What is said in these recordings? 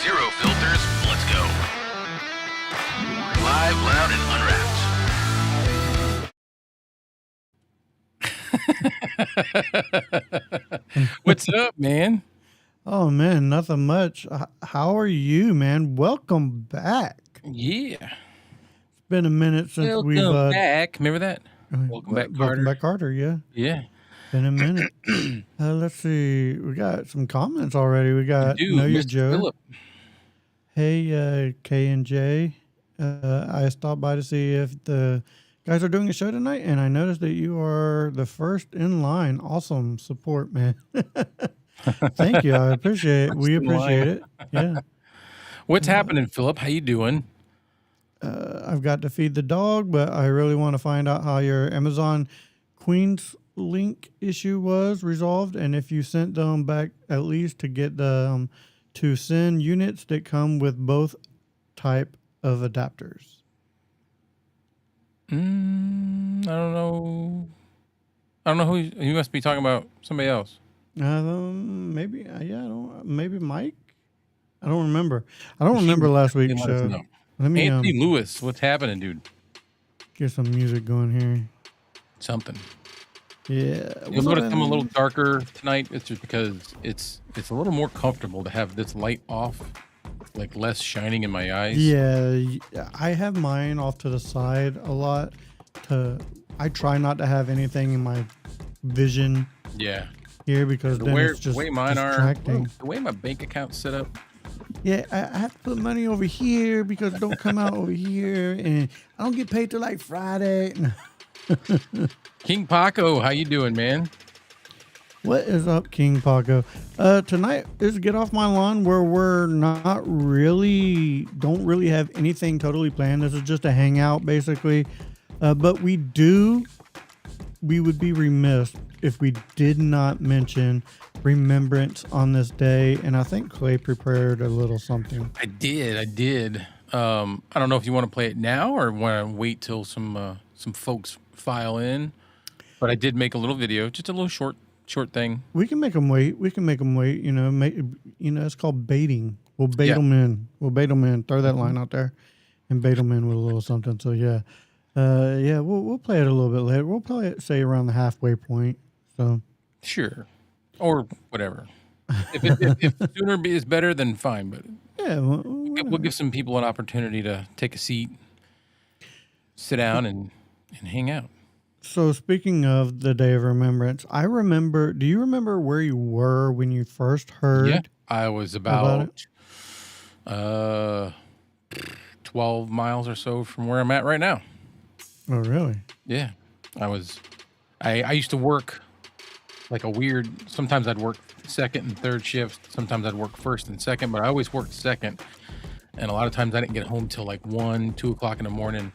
Zero filters, let's go. Live, loud, and unwrapped. What's up, man? Oh man, nothing much. How are you, man? Welcome back. Yeah. It's been a minute since we've back. Remember that? Welcome back, Carter. Welcome back, Carter. Yeah, Yeah. been a minute. Let's see. We got some comments already. We got Know Your Mr. Joe. Phillip. Hey, K and J. I stopped by to see if the guys are doing a show tonight, and I noticed that you are the first in line. Awesome support, man. Thank you. I appreciate it. We appreciate it. Yeah. What's happening, Phillip? How you doing? I've got to feed the dog, but I really want to find out how your Amazon Queens link issue was resolved, and if you sent them back at least to get the to send units that come with both type of adapters. I don't know. I don't know who you must be talking about. Somebody else. Maybe maybe Mike. I don't remember. I don't remember last week's show. Let me Anthony Lewis. What's happening, dude? Get some music going here. Something. Yeah. You'll notice I'm a little darker tonight. It's just because it's a little more comfortable to have this light off, like less shining in my eyes. Yeah, I have mine off to the side a lot. I try not to have anything in my vision. Yeah. Here because then it's just the way mine distracting. the way my bank account's set up. Yeah, I have to put money over here because it don't come out over here, and I don't get paid till like Friday. King Paco, how you doing, man? What is up, King Paco? Tonight is Get Off My Lawn, where we're don't really have anything totally planned. This is just a hangout, basically. But we would be remiss if we did not mention remembrance on this day, and I think Clay prepared a little something. I did. I don't know if you want to play it now or want to wait till some folks file in, but I did make a little video, just a little short thing. We can make them wait. You know, it's called baiting. We'll bait them in. Throw that line out there, and bait them in with a little something. So yeah. We'll play it a little bit later. We'll play it, say, around the halfway point. So sure, or whatever. If sooner is better, then fine. But yeah, we'll give some people an opportunity to take a seat, sit down, and hang out. So speaking of the Day of Remembrance, I remember. Do you remember where you were when you first heard? Yeah, I was about 12 miles or so from where I'm at right now. Oh, really? Yeah, I used to work like a weird. Sometimes I'd work second and third shift. Sometimes I'd work first and second, but I always worked second. And a lot of times I didn't get home till like 1, 2 o'clock in the morning.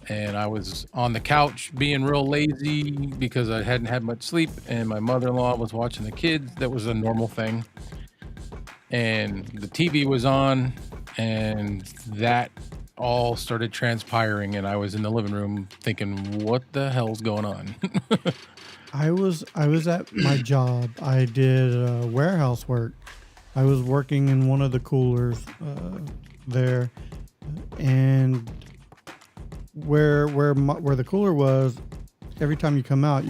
And I was on the couch being real lazy because I hadn't had much sleep. And my mother-in-law was watching the kids. That was a normal thing. And the TV was on, and that all started transpiring, and I was in the living room thinking, what the hell's going on? I was at my job. I did warehouse work. I was working in one of the coolers there, and where the cooler was, every time you come out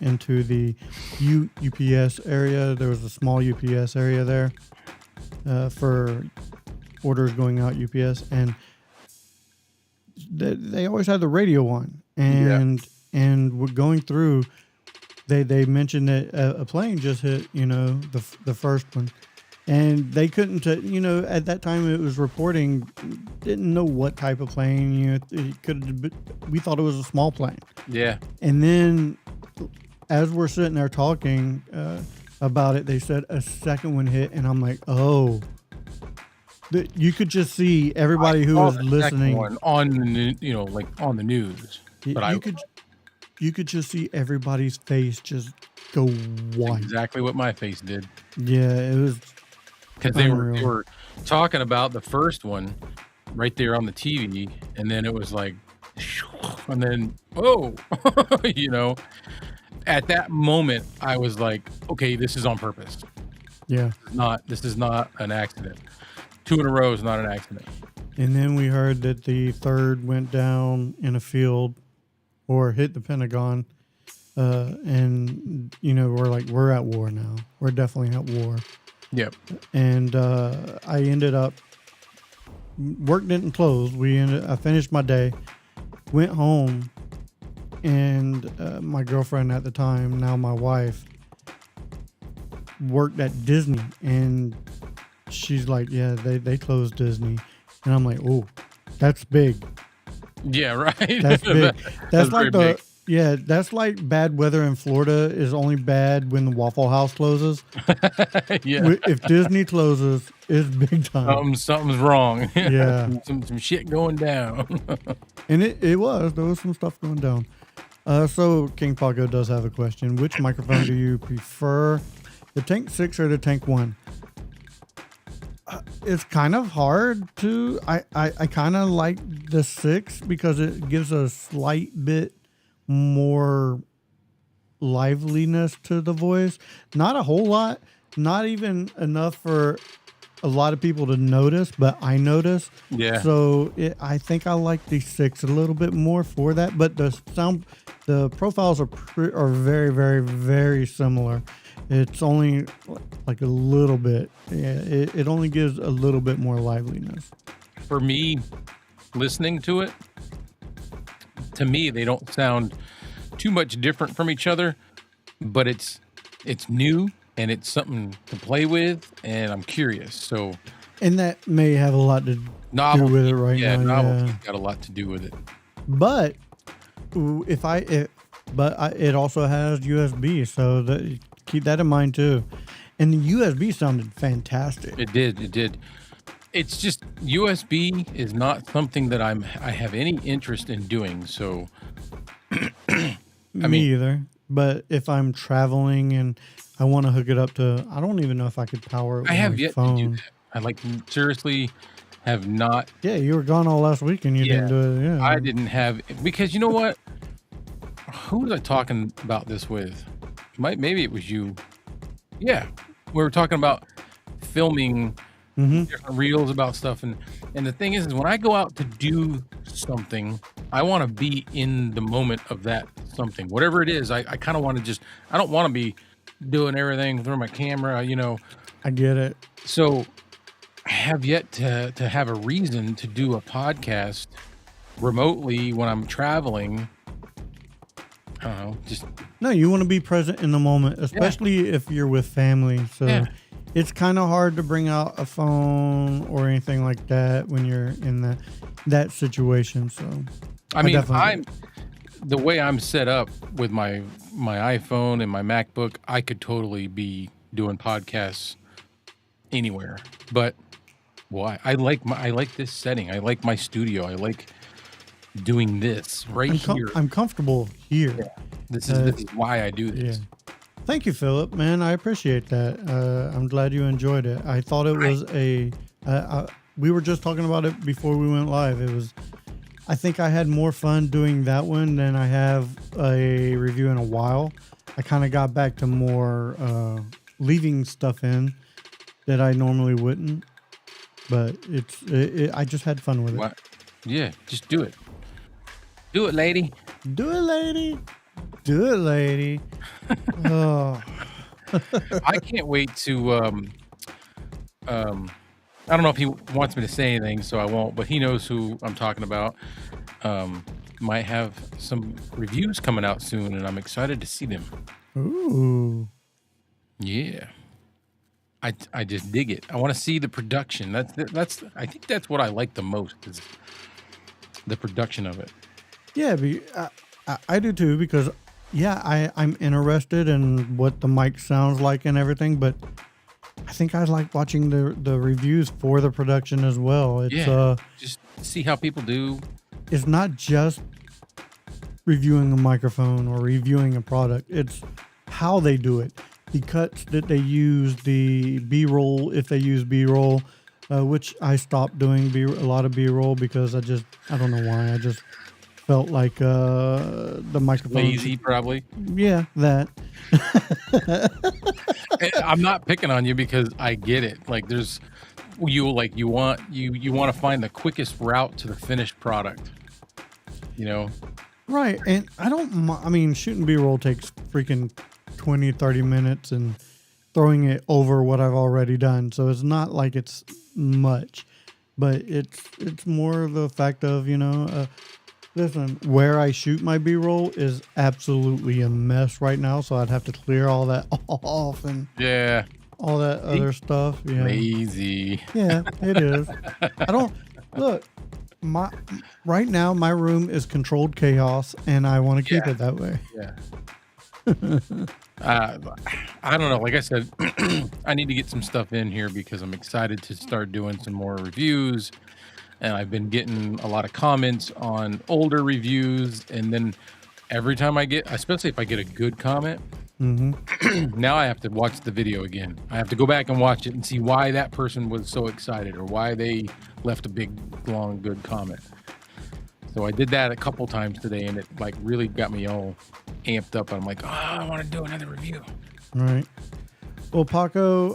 into the UPS area. There was a small UPS area there for orders going out UPS, and they always had the radio on, and we're going through. They mentioned that a plane just hit, the first one, and they couldn't, at that time it was reporting, didn't know what type of plane, it could have been, we thought it was a small plane. Yeah. And then as we're sitting there talking about it, they said a second one hit, and I'm like, oh. You could just see everybody who was listening on the, on the news. But you could just see everybody's face just go white. Exactly what my face did. Yeah, it was because they were talking about the first one right there on the TV, and then it was like, and then at that moment I was like, okay, this is on purpose. Yeah, This is not an accident. 2 in a row is not an accident. And then we heard that the third went down in a field or hit the Pentagon. And, we're at war now. We're definitely at war. Yep. And I ended up, work didn't close. I finished my day, went home, and my girlfriend at the time, now my wife, worked at Disney. And she's like, yeah, they closed Disney. And I'm like, oh, that's big. Yeah, right. That's big. That's like very big. Yeah, that's like bad weather in Florida is only bad when the Waffle House closes. Yeah. If Disney closes, it's big time. Something's wrong. Yeah. some shit going down. And there was some stuff going down. So King Paco does have a question. Which microphone do you prefer, the Tank 6 or the Tank 1? It's kind of hard to. I kind of like the 6 because it gives a slight bit more liveliness to the voice. Not a whole lot. Not even enough for a lot of people to notice, but I notice. Yeah. So I think I like the 6 a little bit more for that. But the profiles are very, very, very similar. It's only like a little bit. Yeah, it only gives a little bit more liveliness. For me, listening to it, to me, they don't sound too much different from each other, but it's new and it's something to play with, and I'm curious. So, and that may have a lot to do with it right now. Novelty's got a lot to do with it. But it also has USB, so keep that in mind too. And the USB sounded fantastic. It did. It's just USB is not something that I have any interest in doing. So, Me either. But if I'm traveling and I want to hook it up to, I don't even know if I could power it with I have my yet phone. to do that. I seriously have not. Yeah, you were gone all last week and you didn't do it. Yeah, I didn't have, because you know what? Who was I talking about this with? Maybe it was you. Yeah, we were talking about filming different reels about stuff, and the thing is when I go out to do something, I want to be in the moment of that something, whatever it is. I kind of want to I don't want to be doing everything through my camera, I get it. So I have yet to have a reason to do a podcast remotely when I'm traveling. I don't know, No, you want to be present in the moment, especially if you're with family. So it's kind of hard to bring out a phone or anything like that when you're in that situation. So the way I'm set up with my iPhone and my MacBook, I could totally be doing podcasts anywhere. But why? I like this setting. I like my studio. I like doing this here. I'm comfortable here. Yeah. This is why I do this. Yeah. Thank you, Philip. Man, I appreciate that. I'm glad you enjoyed it. I thought it was we were just talking about it before we went live. I think I had more fun doing that one than I have a review in a while. I kind of got back to more leaving stuff in that I normally wouldn't, but I just had fun with it. What? Yeah, just do it. Do it, lady. Do it, lady. Do it, lady. Oh. I can't wait to I don't know if he wants me to say anything, so I won't, but he knows who I'm talking about. Might have some reviews coming out soon, and I'm excited to see them. Ooh. Yeah. I just dig it. I want to see the production. That's I think that's what I like the most, is the production of it. Yeah, I do too, because I'm interested in what the mic sounds like and everything, but I think I like watching the reviews for the production as well. It's just see how people do. It's not just reviewing a microphone or reviewing a product. It's how they do it, the cuts that they use, the B-roll, if they use B-roll, which I stopped doing a lot of B-roll because I don't know why. I just felt like the microphone lazy, probably. Yeah, that. I'm not picking on you because I get it. Like, there's you want to find the quickest route to the finished product. You know, Right. And I mean, shooting B-roll takes freaking 20, 30 minutes and throwing it over what I've already done. So it's not like it's much, but it's more the fact of, listen, where I shoot my B-roll is absolutely a mess right now. So I'd have to clear all that off and yeah, all that other stuff. Yeah. lazy. Yeah, it is. I don't look. My right now, my room is controlled chaos, and I want to keep Yeah. it that way. Yeah. Uh, I don't know. Like I said, I need to get some stuff in here because I'm excited to start doing some more reviews. And I've been getting a lot of comments on older reviews. And then every time I get, especially if I get a good comment, now I have to watch the video again. I have to go back and watch it and see why that person was so excited or why they left a big, long, good comment. So I did that a couple times today, and it like really got me all amped up. I'm like, oh, I want to do another review. Right. Well, Paco,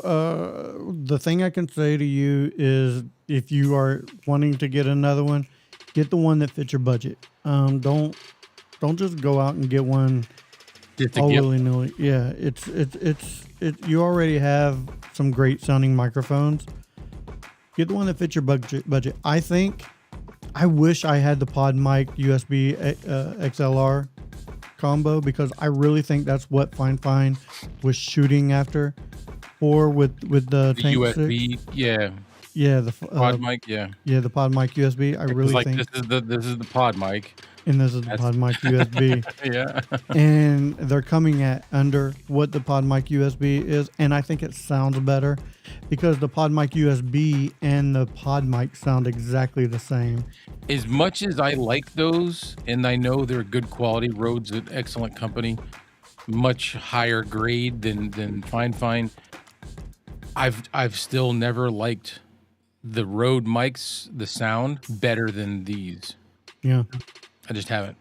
the thing I can say to you is, if you are wanting to get another one, get the one that fits your budget. Don't just go out and get one Just to all get willy nilly. Yeah, it's you already have some great sounding microphones. Get the one that fits your budget. I wish I had the pod mic USB XLR combo, because I really think that's what Fine was shooting after, or with the the Tank USB, 6. yeah, Yeah, the pod mic, yeah. yeah, the pod mic USB. I really Like think, this is the pod mic. and this is the pod mic USB. Yeah. And they're coming at under what the pod mic USB is, and I think it sounds better because the pod mic USB and the pod mic sound exactly the same. As much as I like those, and I know they're good quality, Rode's an excellent company, much higher grade than Fine. I've still never liked the Rode mics, the sound better than these. Yeah. I just haven't.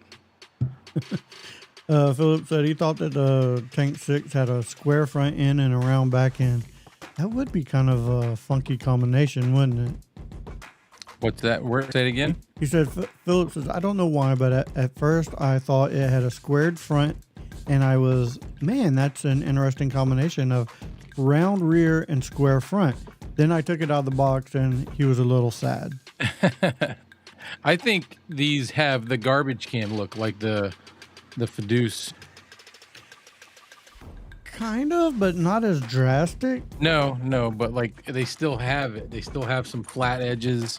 Philip said he thought that the Tank 6 had a square front end and a round back end. That would be kind of a funky combination, wouldn't it? What's that? Say it again. He said, Philip says, I don't know why, but at first I thought it had a squared front, and I was, man, that's an interesting combination of round rear and square front. Then I took it out of the box, and he was a little sad. I think these have the garbage can look, like the Fiduce. Kind of, but not as drastic. No, but like they still have it. They still have some flat edges.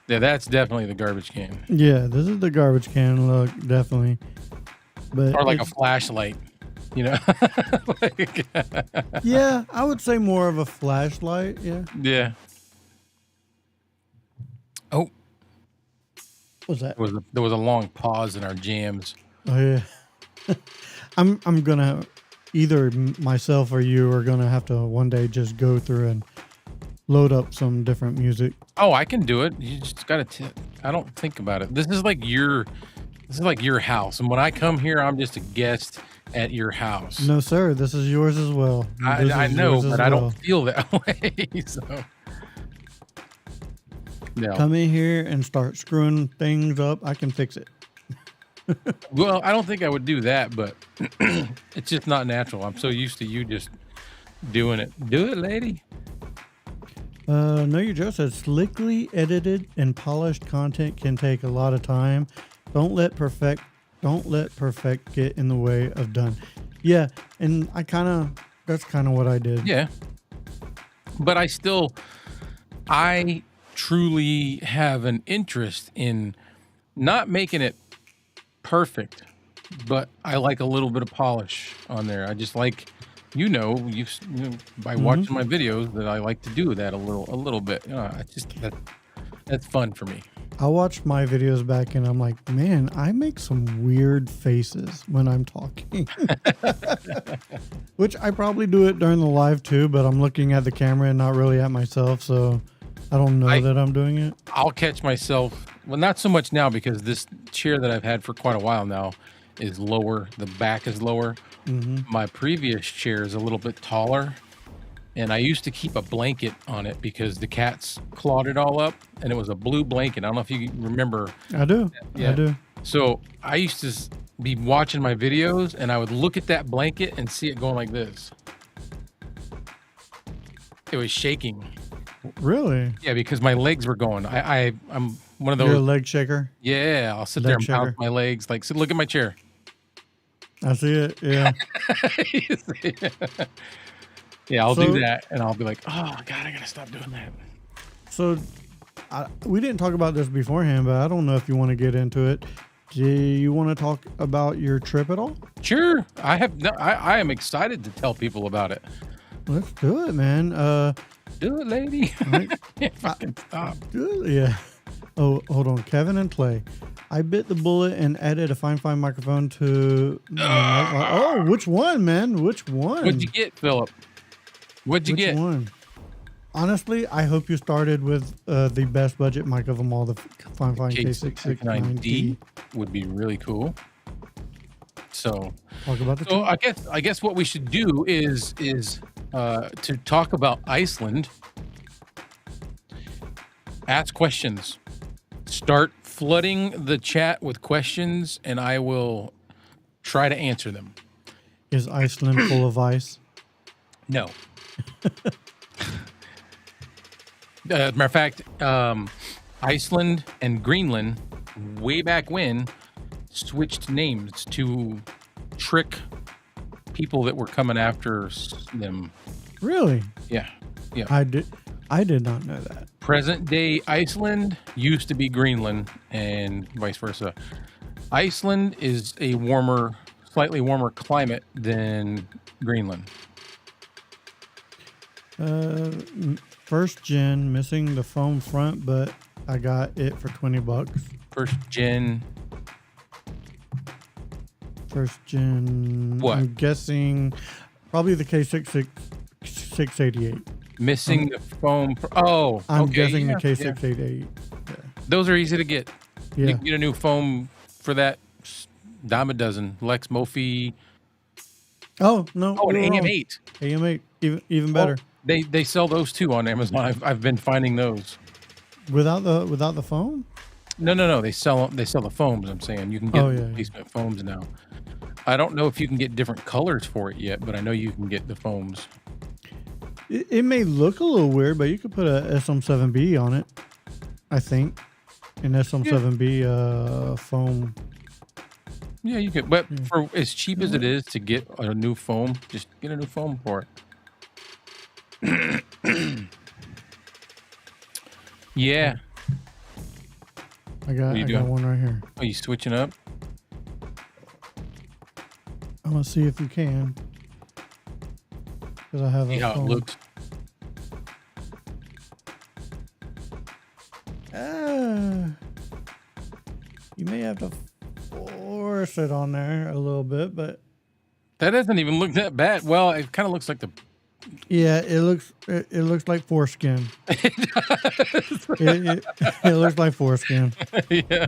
Yeah, that's definitely the garbage can. Yeah, this is the garbage can look, definitely. But Or like a flashlight, you know? Like, yeah, I would say more of a flashlight. Yeah. yeah. Oh, What's that? there was a long pause in our jams. Oh yeah. I'm gonna, either myself or you are gonna have to one day just go through and load up some different music. Oh, I can do it. You just gotta. I don't think about it. This is like your house, and when I come here, I'm just a guest at your house. No, sir. This is yours as well. This I is know, yours as but I well. don't feel that way. So, no. Come in here and start screwing things up. I can fix it. Well, I don't think I would do that, but it's just not natural. I'm so used to you just doing it. Do it, lady. No, you just said slickly edited and polished content can take a lot of time. Don't let perfect get in the way of done. Yeah, and that's kind of what I did. Yeah. But I truly have an interest in not making it perfect, but I like a little bit of polish on there. I just like, by watching my videos, that I like to do that a little bit. That's fun for me. I watched my videos back and I'm like, man, I make some weird faces when I'm talking. Which I probably do it during the live too, but I'm looking at the camera and not really at myself, so I don't know that I'm doing it. I'll catch myself, well, not so much now because this chair that I've had for quite a while now is lower. The back is lower. My previous chair is a little bit taller, and I used to keep a blanket on it because the cats clawed it all up, and it was a blue blanket. I don't know if you remember. I do. Yeah. I do. So I used to be watching my videos, and I would look at that blanket and see it going like this. It was shaking. Really? Yeah, because my legs were going. I'm one of You're a those. leg shaker. Yeah, I'll sit there Leg and bounce shaker. my legs. Like, look at my chair. I see it. Yeah. Yeah, I'll So- do that, and I'll be like, oh God, I gotta stop doing that. So, we didn't talk about this beforehand, but I don't know if you want to get into it. Do you want to talk about your trip at all? Sure, I have. No, I am excited to tell people about it. Let's do it, man. Do it, lady. Right. Can't fucking stop. Yeah. Oh, hold on. Kevin and Clay. I bit the bullet and added a fine microphone to. Oh, which one, man? Which one? What'd you get, Philip? What'd you Which get? one? Honestly, I hope you started with the best budget mic of them all, the Fine K669D K669D. would be really cool. So, Talk about the so trip. I guess what we should do is to talk about Iceland. Ask questions. Start flooding the chat with questions, and I will try to answer them. Is Iceland full of ice? No. Matter of fact, Iceland and Greenland, way back when, switched names to trick people that were coming after them. Really? Yeah. Yeah. I did not know that. Present day Iceland used to be Greenland, and vice versa. Iceland is a slightly warmer climate than Greenland. First gen, missing the foam front, but I got it for $20. First gen. First gen. What? I'm guessing probably the K688. Missing the foam. I'm okay, guessing yeah, the K688. Those are easy to get. Yeah. You can get a new foam for that dime a dozen. Lex Mofi. Oh no. Oh, an you were wrong. AM8. AM8, even better. They sell those too on Amazon. I've been finding those. Without the foam? No. They sell the foams. I'm saying you can get Yeah. replacement foams now. I don't know if you can get different colors for it yet, but I know you can get the foams. It may look a little weird, but you could put a SM7B on it. I think an SM7B foam. Yeah, you could. But for as cheap as it is to get a new foam, just get a new foam for it. Yeah. I got doing? one right here. Are you switching up? I'm gonna see if you can, because I have See a how it foam. looks. You may have to force it on there a little bit, but That doesn't even look that bad. Well, it kind of looks like the. yeah, it looks like foreskin. it looks like foreskin. Yeah.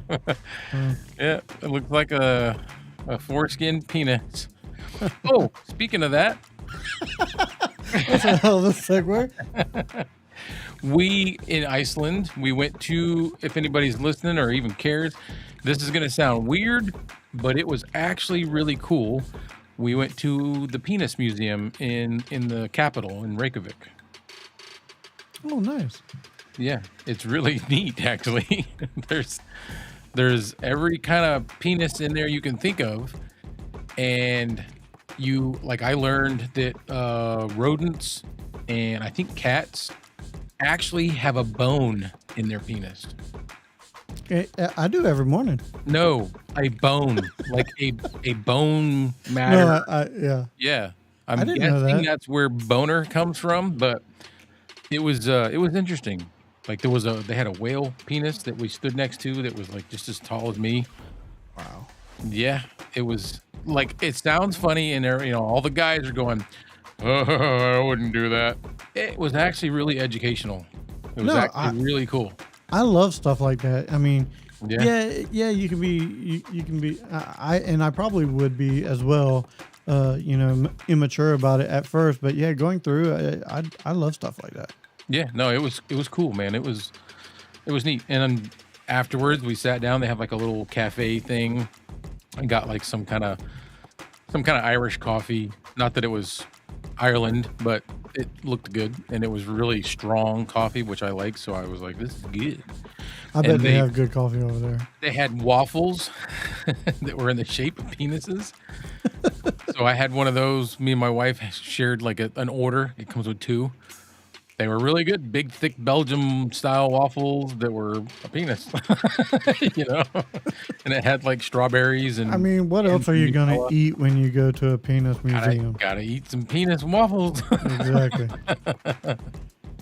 Yeah. It looks like a foreskin penis. Oh, speaking of that, That's a hell of a segue. we in Iceland, we went to, if anybody's listening or even cares, this is going to sound weird, but it was actually really cool. We went to the Penis Museum in the capital in Reykjavik. Oh, nice. Yeah, it's really neat actually. There's every kind of penis in there you can think of, and I learned that rodents and I think cats actually have a bone in their penis. I do every morning. No, a bone, like a bone matter. No, yeah. Yeah, I'm I didn't know guessing that. that's where boner comes from, but it was interesting. Like they had a whale penis that we stood next to that was like just as tall as me. Wow. Yeah, it was like, it sounds funny, and all the guys are going, oh, I wouldn't do that. It was actually really educational. It was really cool. I love stuff like that. I mean, Yeah. yeah, you can be, I probably would be as well. immature about it at first. But yeah, going through, I love stuff like that. Yeah, no, it was cool, man. It was neat. And then afterwards, we sat down. They have like a little cafe thing. I got like some kind of Irish coffee. Not that it was Ireland, but it looked good and it was really strong coffee, which I like. So I was like, this is good. I bet And they have good coffee over there. they had waffles that were in the shape of penises. So I had one of those. Me and my wife shared like an order. It comes with two. They were really good, big, thick Belgium style waffles that were a penis, you know, and it had like strawberries I and mean, what else are you gonna Nutella. eat when you go to a penis museum? Gotta eat some penis waffles. Exactly. I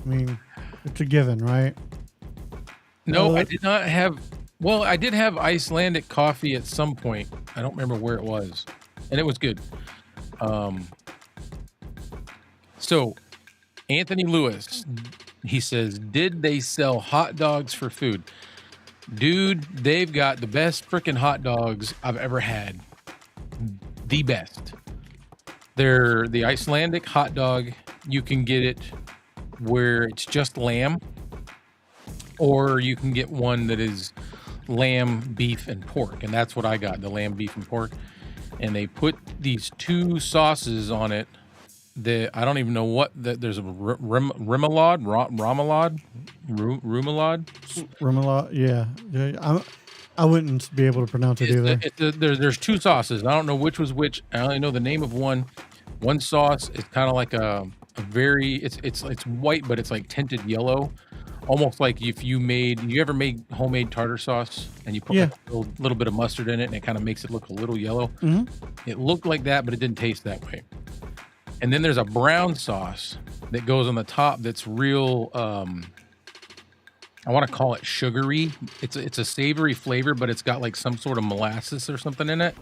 mean, it's a given, right? No, I Uh, did not have. Well, I did have Icelandic coffee at some point. I don't remember where it was, and it was good. Um, so Anthony Lewis, he says, did they sell hot dogs for food? Dude, they've got the best freaking hot dogs I've ever had. The best. They're the Icelandic hot dog. You can get it where it's just lamb, or you can get one that is lamb, beef, and pork. And that's what I got, the lamb, beef, and pork. And they put these two sauces on it that I don't even know what that there's a remoulade, remoulade. remoulade, yeah. I wouldn't be able to pronounce it either. There's two sauces. I don't know which was which. I only know the name of one. One sauce is kind of like a very it's white, but it's like tinted yellow, almost like if you ever made homemade tartar sauce and you put Yeah. like a little bit of mustard in it and it kind of makes it look a little yellow. hmm It looked like that, but it didn't taste that way. And then there's a brown sauce that goes on the top that's real I want to call it sugary. It's a savory flavor, but it's got like some sort of molasses or something in it.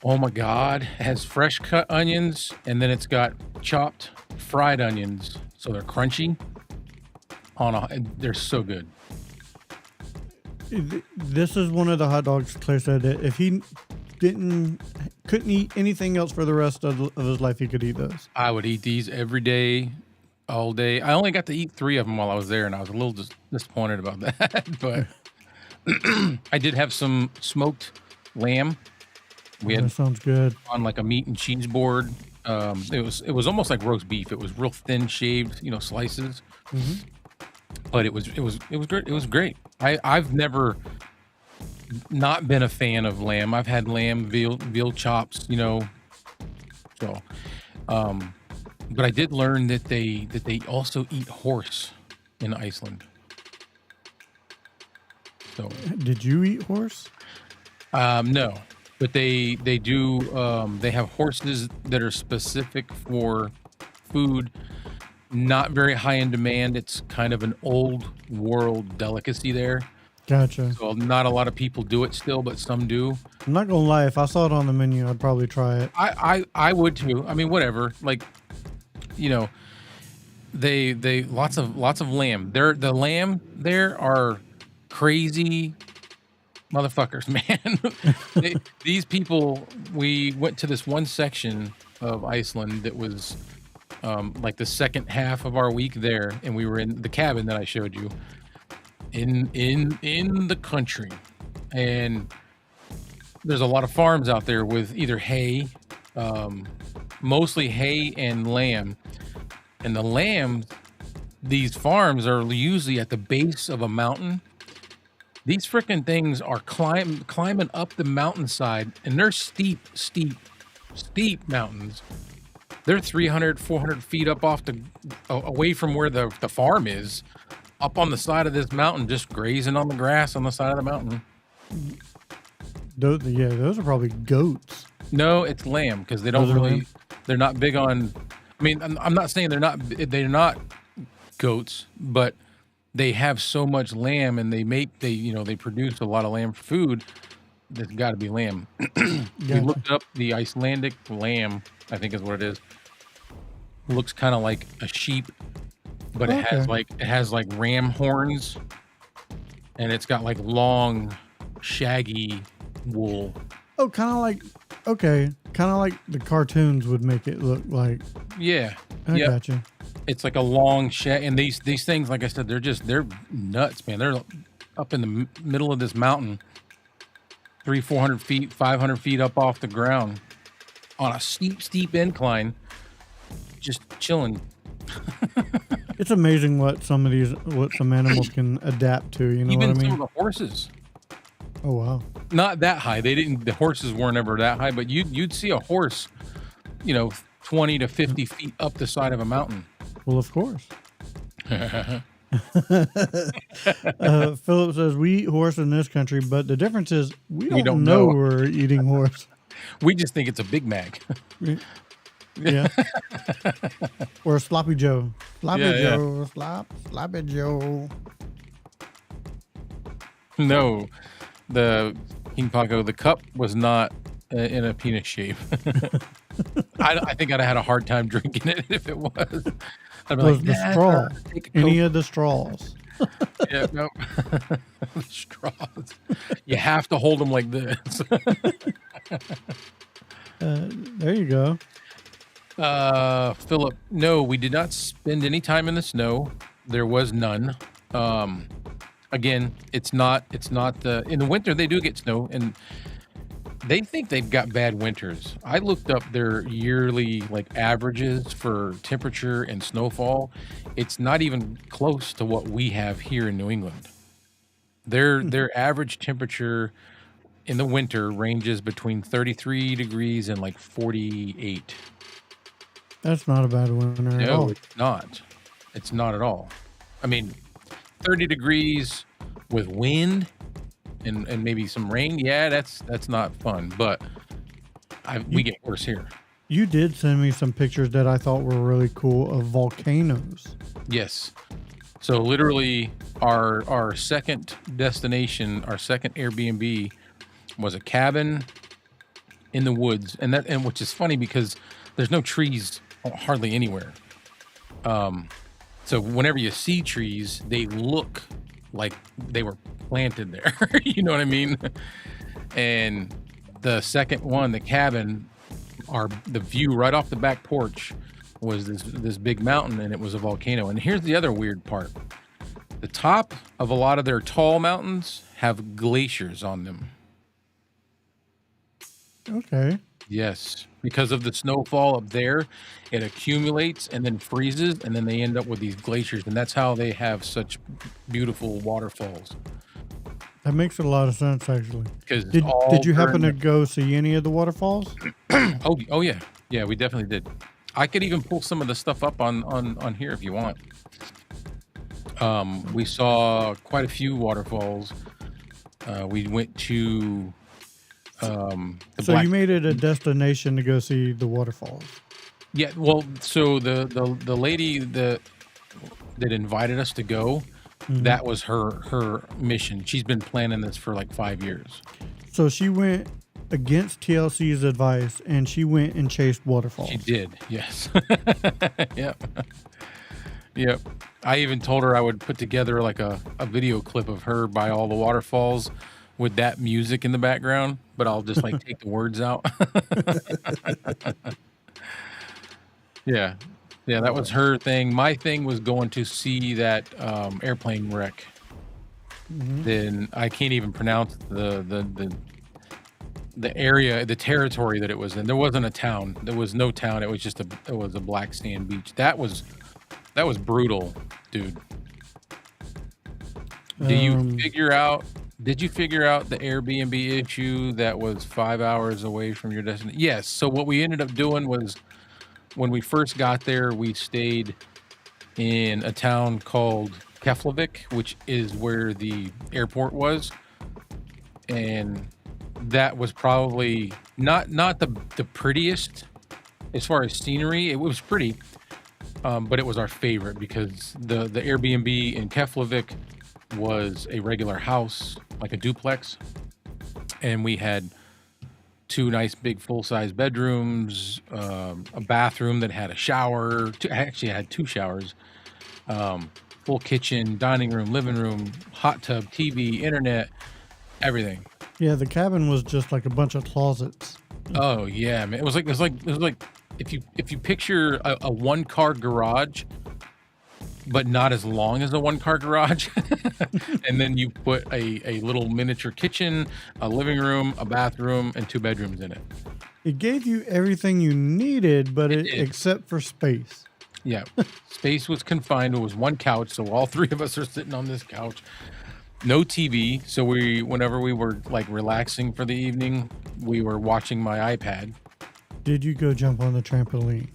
Oh my God. It has fresh cut onions and then it's got chopped fried onions. So they're crunchy they're so good. This is one of the hot dogs Claire said that if he couldn't eat anything else for the rest of his life, he could eat those. I would eat these every day, all day. I only got to eat 3 of them while I was there and I was a little disappointed about that, but I did have some smoked lamb. We That had sounds good. on like a meat and cheese board. It was almost like roast beef. It was real thin shaved, slices. hmm But it was great. It was great. I've never not been a fan of lamb. I've had lamb, veal chops, So, um, but I did learn that they also eat horse in Iceland. So, Did you eat horse? no, but they do. They have horses that are specific for food. Not very high in demand. It's kind of an old world delicacy there. Gotcha. So not a lot of people do it still, but some do. I'm not gonna lie. If I saw it on the menu, I'd probably try it. I would too. I mean, whatever. Like, you know, they lots of lamb. The lamb there are crazy motherfuckers, man. These people. We went to this one section of Iceland that was like the second half of our week there, and we were in the cabin that I showed you in the country, and there's a lot of farms out there with either hay, mostly hay and lamb. And the lamb, these farms are usually at the base of a mountain. These freaking things are climbing up the mountainside, and they're steep mountains. They're 300, 400 feet up away from where the farm is, up on the side of this mountain, just grazing on the grass on the side of the mountain. Those are probably goats. No, it's lamb because they don't Those are really. lamb? They're not big on. I mean, I'm not saying they're not goats, but they have so much lamb, and they produce a lot of lamb for food. There's got to be lamb. We Gotcha. looked up the Icelandic lamb. I think is what it is. Looks kind of like a sheep, but it has like ram horns, and it's got like long, shaggy wool. Oh, kind of like Okay, kind of like the cartoons would make it look like. Yeah. I Yep. gotcha. It's like a long shed, and these things, like I said, they're nuts, man. They're up in the middle of this mountain, 400 feet, 500 feet up off the ground, on a steep incline, just chilling. It's amazing what some animals can adapt to. You know what I Even some mean? of the horses, Oh wow. not that high. The horses weren't ever that high, but you'd see a horse, 20 to 50 feet up the side of a mountain. Well, of course. Philip says we eat horse in this country, but the difference is we don't know know. we're eating horse. We just think it's a Big Mac. Yeah. Or a sloppy Joe. Sloppy Yeah, yeah. Joe. Sloppy Joe. No, the King Paco, the cup was not in a penis shape. I think I'd have had a hard time drinking it if it was. I'd be Was like, the "Nah, straw. take a Any Coke." of the straws. Yeah, no. Straws. You have to hold them like this. There you go. Philip, no, we did not spend any time in the snow. There was none. Again, it's not in the winter they do get snow, and they think they've got bad winters. I looked up their yearly like averages for temperature and snowfall. It's not even close to what we have here in New England. Their average temperature in the winter ranges between 33 degrees and like 48. That's not a bad winter at No, all. it's not. It's not at all. I mean, 30 degrees with wind and maybe some rain. Yeah, that's not fun, but we get worse here. You did send me some pictures that I thought were really cool of volcanoes. Yes. So literally our second destination, our second Airbnb was a cabin in the woods, and which is funny because there's no trees hardly anywhere. So whenever you see trees, they look like they were planted there. You know what I mean? And the second one, the cabin, the view right off the back porch was this big mountain, and it was a volcano. And here's the other weird part. The top of a lot of their tall mountains have glaciers on them. Okay. Yes, because of the snowfall up there, it accumulates and then freezes, and then they end up with these glaciers, and that's how they have such beautiful waterfalls. That makes a lot of sense, actually. Because Did you happen to go see any of the waterfalls? Oh yeah, yeah, we definitely did. I could even pull some of the stuff up on here if you want. We saw quite a few waterfalls. We went to So you made it a destination to go see the waterfalls. Yeah, well, so the lady that invited us to go, that was her mission. She's been planning this for like 5 years. So she went against TLC's advice and she went and chased waterfalls. She did, yes. Yep. Yep. I even told her I would put together like a video clip of her by all the waterfalls with that music in the background, but I'll just like take the words out. Yeah. Yeah, that was her thing. My thing was going to see that airplane wreck. Then I can't even pronounce the area, the territory that it was in. There wasn't a town. There was no town. It was just it was a black sand beach. That was brutal, dude. Did you figure out the Airbnb issue that was 5 hours away from your destination? Yes. So what we ended up doing was, when we first got there, we stayed in a town called Keflavik, which is where the airport was. And that was probably not the prettiest as far as scenery. It was pretty, but it was our favorite because the Airbnb in Keflavik was a regular house, like a duplex. And we had 2 nice big full-size bedrooms, a bathroom that had a shower. Actually, it had 2 showers, full kitchen, dining room, living room, hot tub, TV, internet, everything. Yeah, the cabin was just like a bunch of closets. Oh yeah, man. It was like if you picture a one car garage, but not as long as a one car garage, and then you put a little miniature kitchen, a living room, a bathroom, and two bedrooms in it. It gave you everything you needed, but It it did. except for space. Yeah, space was confined. It was one couch, so all three of us are sitting on this couch. No TV, so whenever we were like relaxing for the evening, we were watching my iPad. Did you go jump on the trampoline?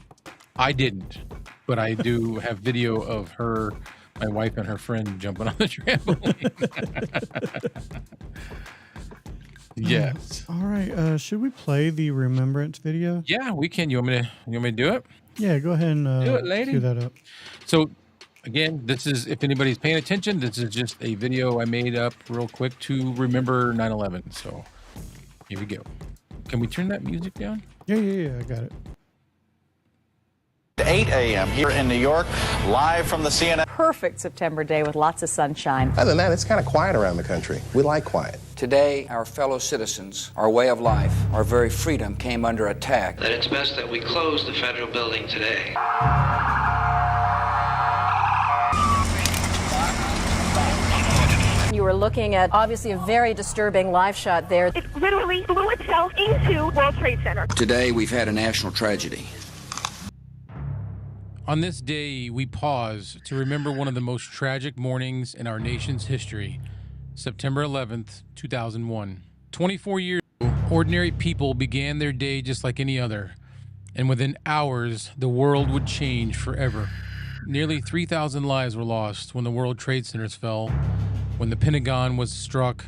I didn't, but I do have video of her, my wife, and her friend jumping on the trampoline. Yes. All right. Should we play the remembrance video? Yeah, we can. You want me to do it? Yeah, go ahead and Do it, lady. cue that up. So again, this is, if anybody's paying attention, this is just a video I made up real quick to remember 9/11. So here we go. Can we turn that music down? Yeah, I got it. 8 a.m. here in New York, live from the CNN. Perfect September day with lots of sunshine. Other than that, it's kind of quiet around the country. We like quiet. Today, our fellow citizens, our way of life, our very freedom came under attack. That it's best that we close the federal building today. You were looking at obviously a very disturbing live shot there. It literally blew itself into World Trade Center. Today, we've had a national tragedy. On this day, we pause to remember one of the most tragic mornings in our nation's history, September 11th, 2001. 24 years ago, ordinary people began their day just like any other, and within hours, the world would change forever. Nearly 3,000 lives were lost when the World Trade Centers fell, when the Pentagon was struck,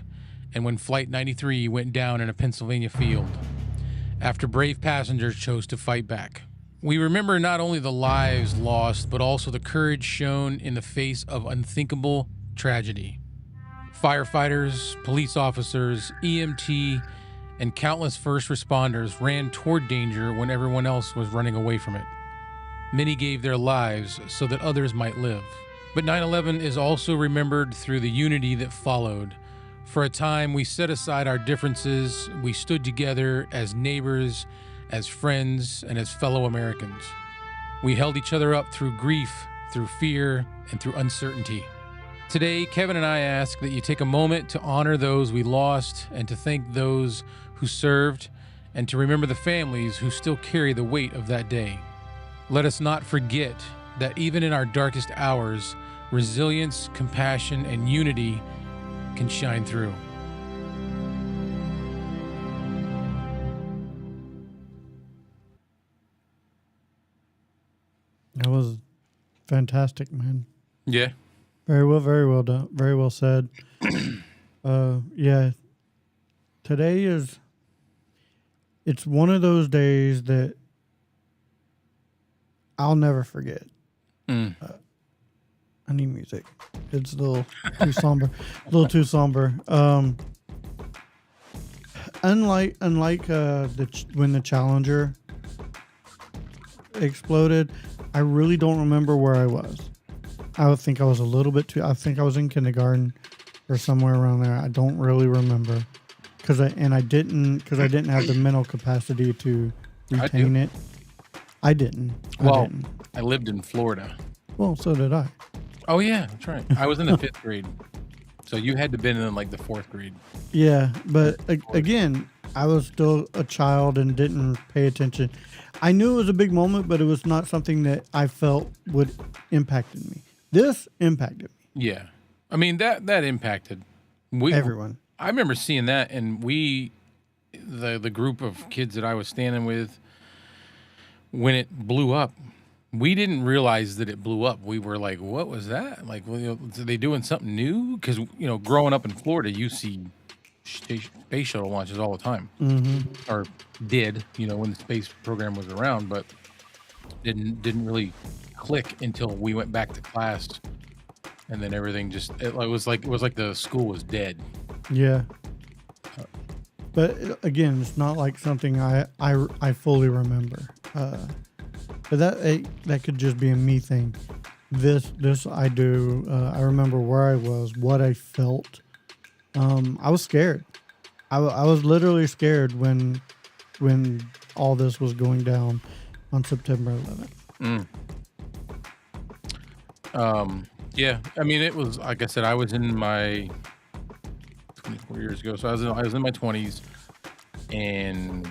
and when Flight 93 went down in a Pennsylvania field, after brave passengers chose to fight back. We remember not only the lives lost, but also the courage shown in the face of unthinkable tragedy. Firefighters, police officers, EMT, and countless first responders ran toward danger when everyone else was running away from it. Many gave their lives so that others might live. But 9/11 is also remembered through the unity that followed. For a time, we set aside our differences. We stood together as neighbors, as friends, and as fellow Americans. We held each other up through grief, through fear, and through uncertainty. Today, Kevin and I ask that you take a moment to honor those we lost and to thank those who served and to remember the families who still carry the weight of that day. Let us not forget that even in our darkest hours, resilience, compassion, and unity can shine through. That was fantastic, man. Yeah. Very well done. Very well said. Yeah. Today it's one of those days that I'll never forget. I need music. It's a little too somber. A little too somber. Unlike when the Challenger exploded, I really don't remember where I was. I would think I was a little bit too. I think I was in kindergarten or somewhere around there. I don't really remember because I didn't have the mental capacity to retain it. I didn't. I lived in Florida. Well, so did I. Oh yeah, that's right. I was in the 5th grade. So you had to been in like the 4th grade. Yeah, but again, I was still a child and didn't pay attention. I knew it was a big moment, but it was not something that I felt would impacted me. This impacted me. Yeah. I mean, that impacted Everyone. I remember seeing that, and the group of kids that I was standing with, when it blew up, we didn't realize that it blew up. We were like, what was that? Like, are they doing something new? Because, growing up in Florida, you see space shuttle launches all the time. Mm-hmm. Or did, when the space program was around, but didn't really click until we went back to class. And then everything it was like the school was dead. Yeah. But again, it's not like something I fully remember. But that could just be a me thing. This I do. I remember where I was, what I felt. I was scared. I was literally scared when when all this was going down on September 11th. Yeah. I mean, it was like I said. I was in my 24 years ago, so I was in my 20s, and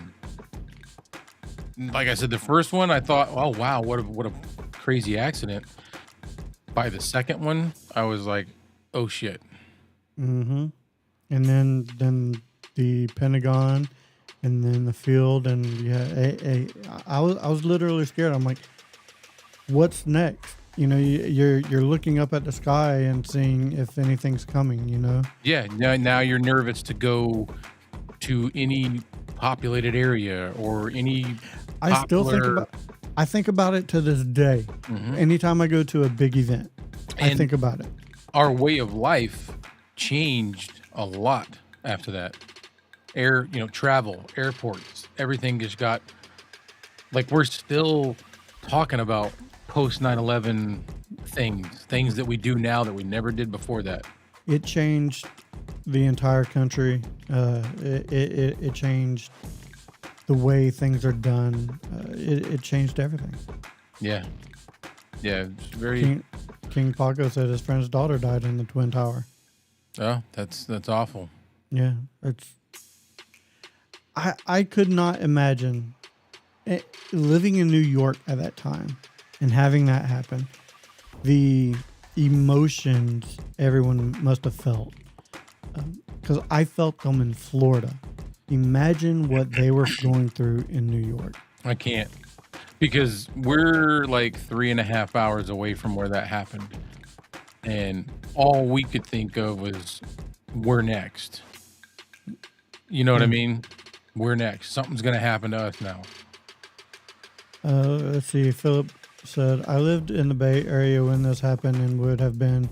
like I said, the first one I thought, oh wow, what a crazy accident. By the second one, I was like, oh shit. Mm-hmm. And then the Pentagon, and then the field, and I was literally scared. I'm like, what's next? You know, you're looking up at the sky and seeing if anything's coming. You know. Yeah. Now you're nervous to go to any populated area or any. I still think about it to this day. Anytime I go to a big event, I think about it. Our way of life changed a lot after that. Travel, airports, everything just got like, we're still talking about post 9/11 things that we do now that we never did before that. It changed the entire country. It changed the way things are done. It changed everything. Yeah. It's very. King Paco said his friend's daughter died in the Twin Tower. Oh, that's awful. Yeah, I could not imagine living in New York at that time and having that happen. The emotions everyone must have felt, because I felt them in Florida. Imagine what they were going through in New York. I can't, because we're like 3.5 hours away from where that happened, and all we could think of was, we're next. You know what I mean? We're next. Something's gonna happen to us now. Let's see. Philip said, I lived in the Bay Area when this happened and would have been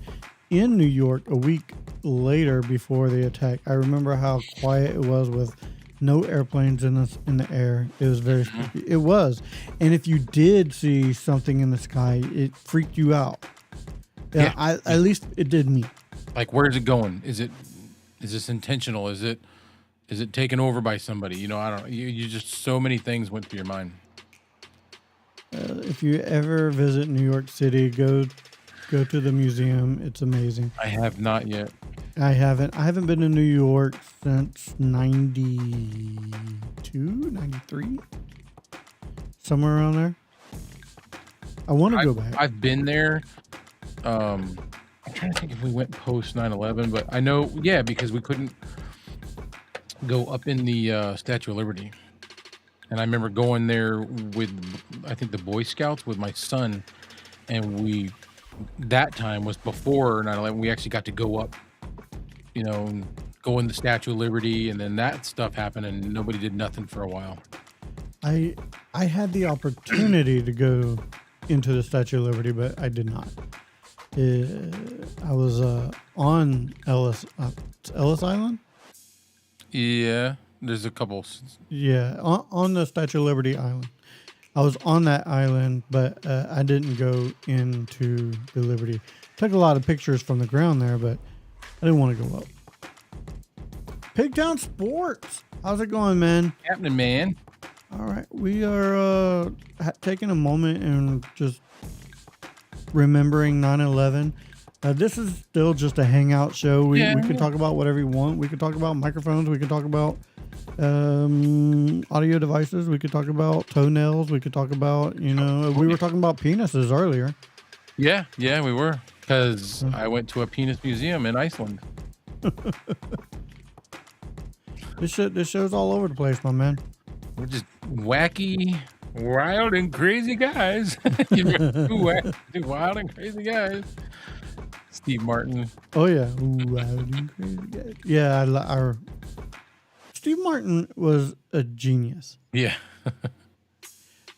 in New York a week later before the attack. I remember how quiet it was with no airplanes in the air. It was very spooky. It was. And if you did see something in the sky, it freaked you out. Yeah. At least it did me. Like, where's it going? Is this intentional? Is it taken over by somebody? You know, I don't know. You just, so many things went through your mind. If you ever visit New York City, go to the museum. It's amazing. I have not yet. I haven't been to New York since 92, 93, somewhere around there. I want to go back. I've been there. I'm trying to think if we went post 9/11, but I know, yeah, because we couldn't go up in the Statue of Liberty. And I remember going there with, I think, the Boy Scouts with my son, and that time was before 9/11. We actually got to go up, you know, go in the Statue of Liberty, and then that stuff happened, and nobody did nothing for a while. I had the opportunity to go into the Statue of Liberty, but I did not. I was on Ellis Island. Yeah, there's a couple. Yeah, on the Statue of Liberty Island. I was on that island, but I didn't go into the Liberty. Took a lot of pictures from the ground there, but I didn't want to go up. Pigtown Sports, how's it going, man? Happening, man. All right, we are taking a moment and just remembering 9/11. This is still just a hangout show. We can talk about whatever you want. We can talk about microphones. We can talk about audio devices. We could talk about toenails. We could talk about, we were talking about penises earlier. Yeah, we were, because I went to a penis museum in Iceland. This show's all over the place, my man. We're just wacky, wild, and crazy guys. Two wild and crazy guys. Steve Martin. Oh yeah, wild and crazy guys. Yeah, Steve Martin was a genius. Yeah.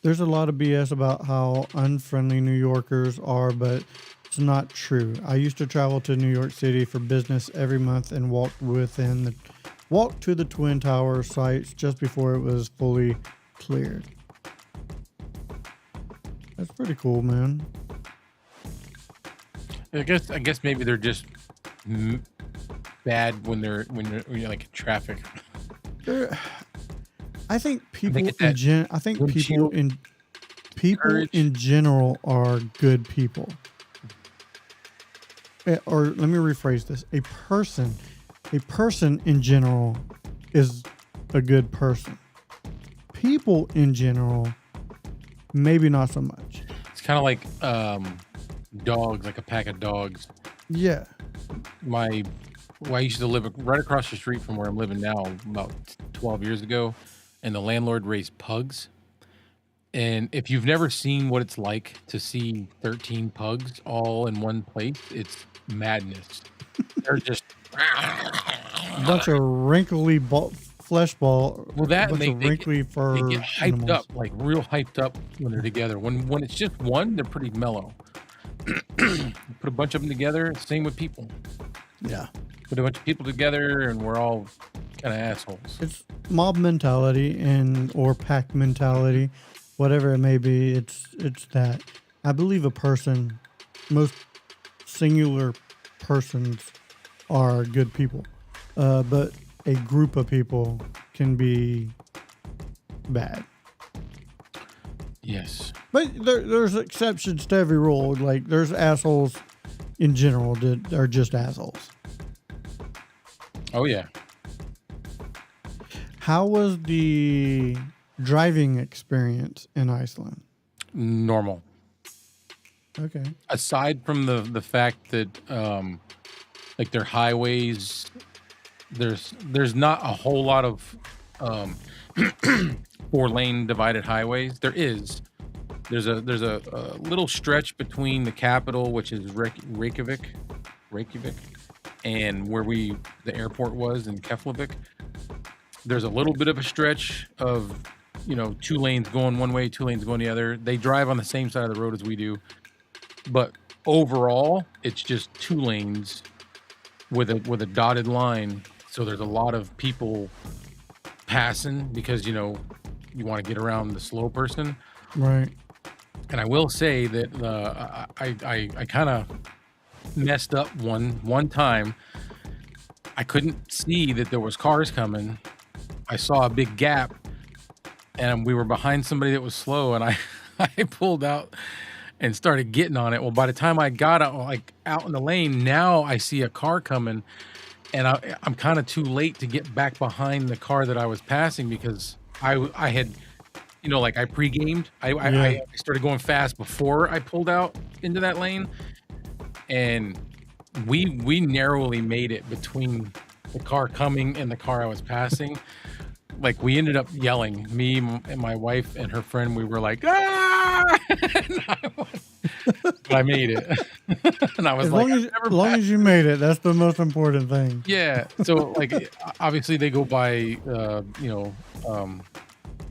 There's a lot of BS about how unfriendly New Yorkers are, but it's not true. I used to travel to New York City for business every month and walk to the Twin Tower sites just before it was fully cleared. That's pretty cool, man. I guess maybe they're just bad when you're like in traffic. I think people get that I think windshield people courage. in general are good people. Or let me rephrase this: a person in general is a good person. People in general, maybe not so much. It's kind of like dogs, like a pack of dogs. Yeah. I used to live right across the street from where I'm living now about 12 years ago, and the landlord raised pugs. And if you've never seen what it's like to see 13 pugs all in one place, it's madness. They're just A bunch of wrinkly flesh ball. well that a and bunch of wrinkly they fur get hyped animals. up, like real hyped up when they're together. When it's just one, they're pretty mellow. Put a bunch of them together. Same with people. Yeah. Put a bunch of people together, and we're all kind of assholes. It's mob mentality or pack mentality, whatever it may be. It's that. I believe most singular persons are good people, but a group of people can be bad. Yes. But there's exceptions to every rule. Like there's assholes in general that are just assholes. Oh yeah. How was the driving experience in Iceland? Normal. Okay. Aside from the fact that like their highways, there's not a whole lot of 4-lane divided highways. There's a little stretch between the capital, which is Reykjavik, and where the airport was in Keflavik. There's a little bit of a stretch of 2 lanes going one way, 2 lanes going the other. They drive on the same side of the road as we do, but overall it's just 2 lanes with a dotted line. So there's a lot of people passing because you want to get around the slow person. Right. And I will say that I kind of messed up one time. I couldn't see that there was cars coming. I saw a big gap, and we were behind somebody that was slow, and I pulled out and started getting on it. Well, by the time I got out in the lane, now I see a car coming, and I'm kind of too late to get back behind the car that I was passing because I had, I pre-gamed. I started going fast before I pulled out into that lane, and we narrowly made it between the car coming and the car I was passing. Like we ended up yelling, me and my wife and her friend. We were like, "Ah!" But I made it, and I was As like, long as you made it, that's the most important thing. yeah. So like, obviously they go by,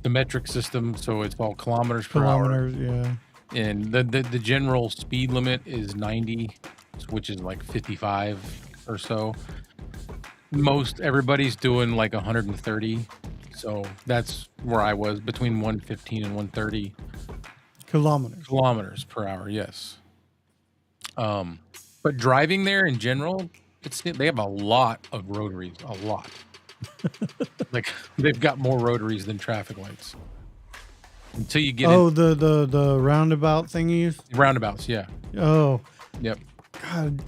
the metric system, so it's all kilometers per hour. Yeah. And the general speed limit is 90, which is like 55 or so. Most everybody's doing like 130. So that's where I was, between 115 and 130 kilometers per hour. Yes. But driving there in general, they have a lot of rotaries, a lot. Like they've got more rotaries than traffic lights. Until you get the roundabout thingies. Roundabouts, yeah. Oh, Yep. God,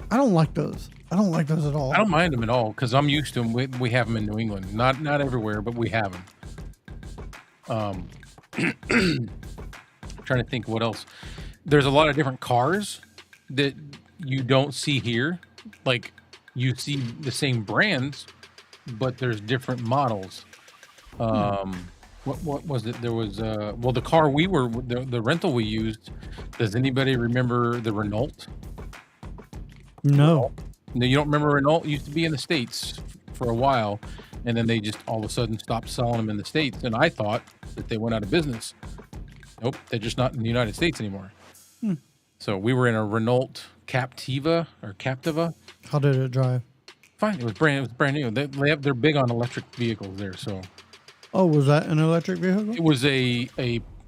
I don't like those. I don't like those at all. I don't mind them at all because I'm used to them. We have them in New England, not everywhere, but we have them. Trying to think what else. There's a lot of different cars that you don't see here. Like you see the same brands, but there's different models. What was it? There was the car the rental we used. Does anybody remember the Renault? No. No, you don't remember Renault? It used to be in the States for a while, and then they just all of a sudden stopped selling them in the States. And I thought that they went out of business. Nope, they're just not in the United States anymore. So we were in a Renault Captiva. How did it drive? Fine, it was brand new. They're big on electric vehicles there. So Oh, was that an electric vehicle? it was a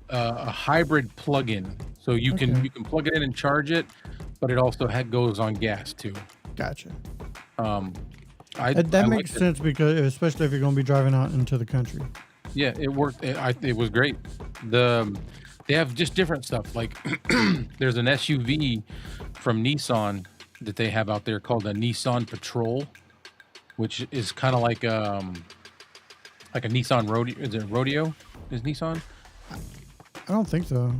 hybrid plug-in. So you can plug it in and charge it, but it also goes on gas too. Gotcha. I That makes sense because, especially if you're going to be driving out into the country. Yeah, it worked. It was great. They have just different stuff. Like there's an SUV from Nissan that they have out there called a Nissan Patrol, which is kind of like a Nissan Rodeo. Is it Rodeo? Is Nissan? I don't think so.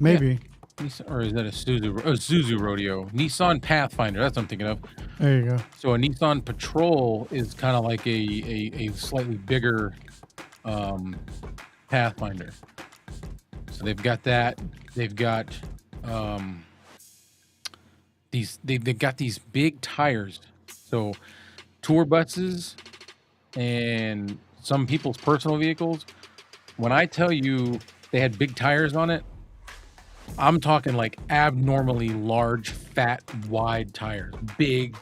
Maybe. Nissan, or is that a Suzu? Oh, Suzu Rodeo. Nissan Pathfinder. That's what I'm thinking of. There you go. So a Nissan Patrol is kind of like a slightly bigger Pathfinder. So they've got that. They've got they've got these big tires. So tour buses and some people's personal vehicles. When I tell you they had big tires on it, I'm talking like abnormally large, fat, wide tires. Big,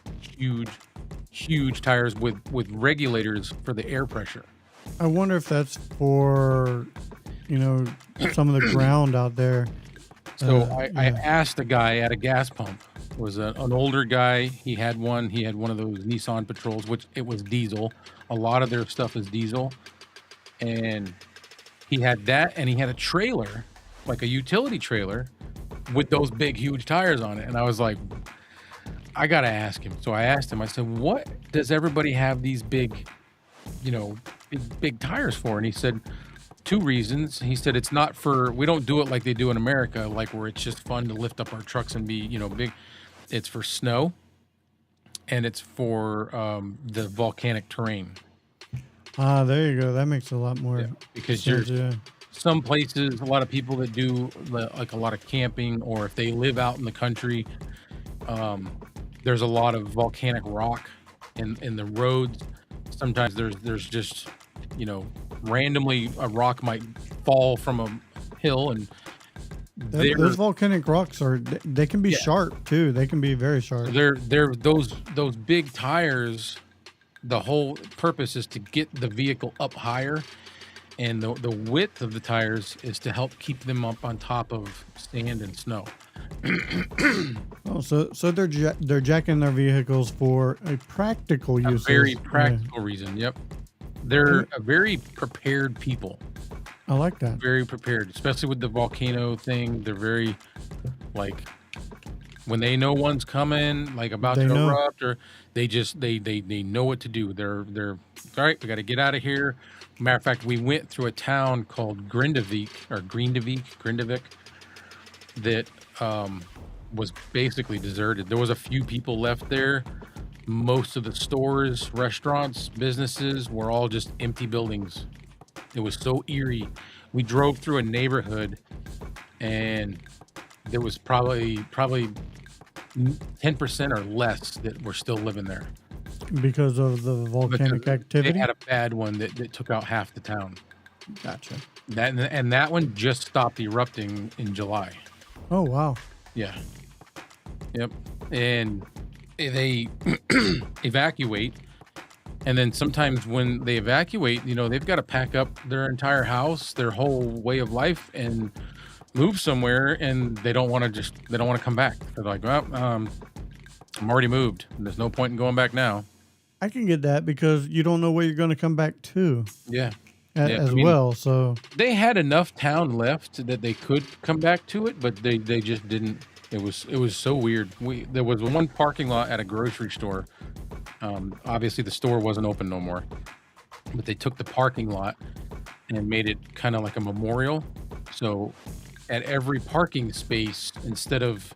huge tires with regulators for the air pressure. I wonder if that's for, some of the ground out there. So I asked a guy at a gas pump. It was an older guy. He had one of those Nissan Patrols, which it was diesel. A lot of their stuff is diesel. And he had that, and he had a trailer, like a utility trailer, with those big, huge tires on it. And I was like, I got to ask him. So I asked him, I said, what does everybody have these big tires for? And he said, 2 reasons. He said, it's not for, we don't do it like they do in America, like where it's just fun to lift up our trucks and be, big. It's for snow, and it's for the volcanic terrain. There you go. That makes a lot more because sense. there's some places, a lot of people that do like a lot of camping, or if they live out in the country, there's a lot of volcanic rock in the roads. Sometimes there's just, randomly a rock might fall from a hill, and those volcanic rocks they can be sharp too. They can be very sharp. They're those big tires. The whole purpose is to get the vehicle up higher, and the width of the tires is to help keep them up on top of sand and snow. Oh, so they're jacking their vehicles for a practical use. A very practical reason. Yep, they're a very prepared people. I like that. Very prepared, especially with the volcano thing. They're very, like, when they know one's coming, like about to erupt, or they know what to do. They're all right. We got to get out of here. Matter of fact, we went through a town called Grindavik that was basically deserted. There was a few people left there. Most of the stores, restaurants, businesses were all just empty buildings. It was so eerie. We drove through a neighborhood, and there was probably 10% or less that were still living there because of the volcanic activity. They had a bad one that took out half the town. Gotcha. That one just stopped erupting in July. Oh wow. Yeah. Yep. And they evacuate. And then sometimes when they evacuate, they've got to pack up their entire house, their whole way of life, and move somewhere. And they don't want to come back. They're like, well, I'm already moved. There's no point in going back now. I can get that because you don't know where you're going to come back to. Yeah. Well, so they had enough town left that they could come back to it, but they just didn't. It was so weird. There was one parking lot at a grocery store. Obviously the store wasn't open no more, but they took the parking lot and made it kind of like a memorial. So at every parking space, instead of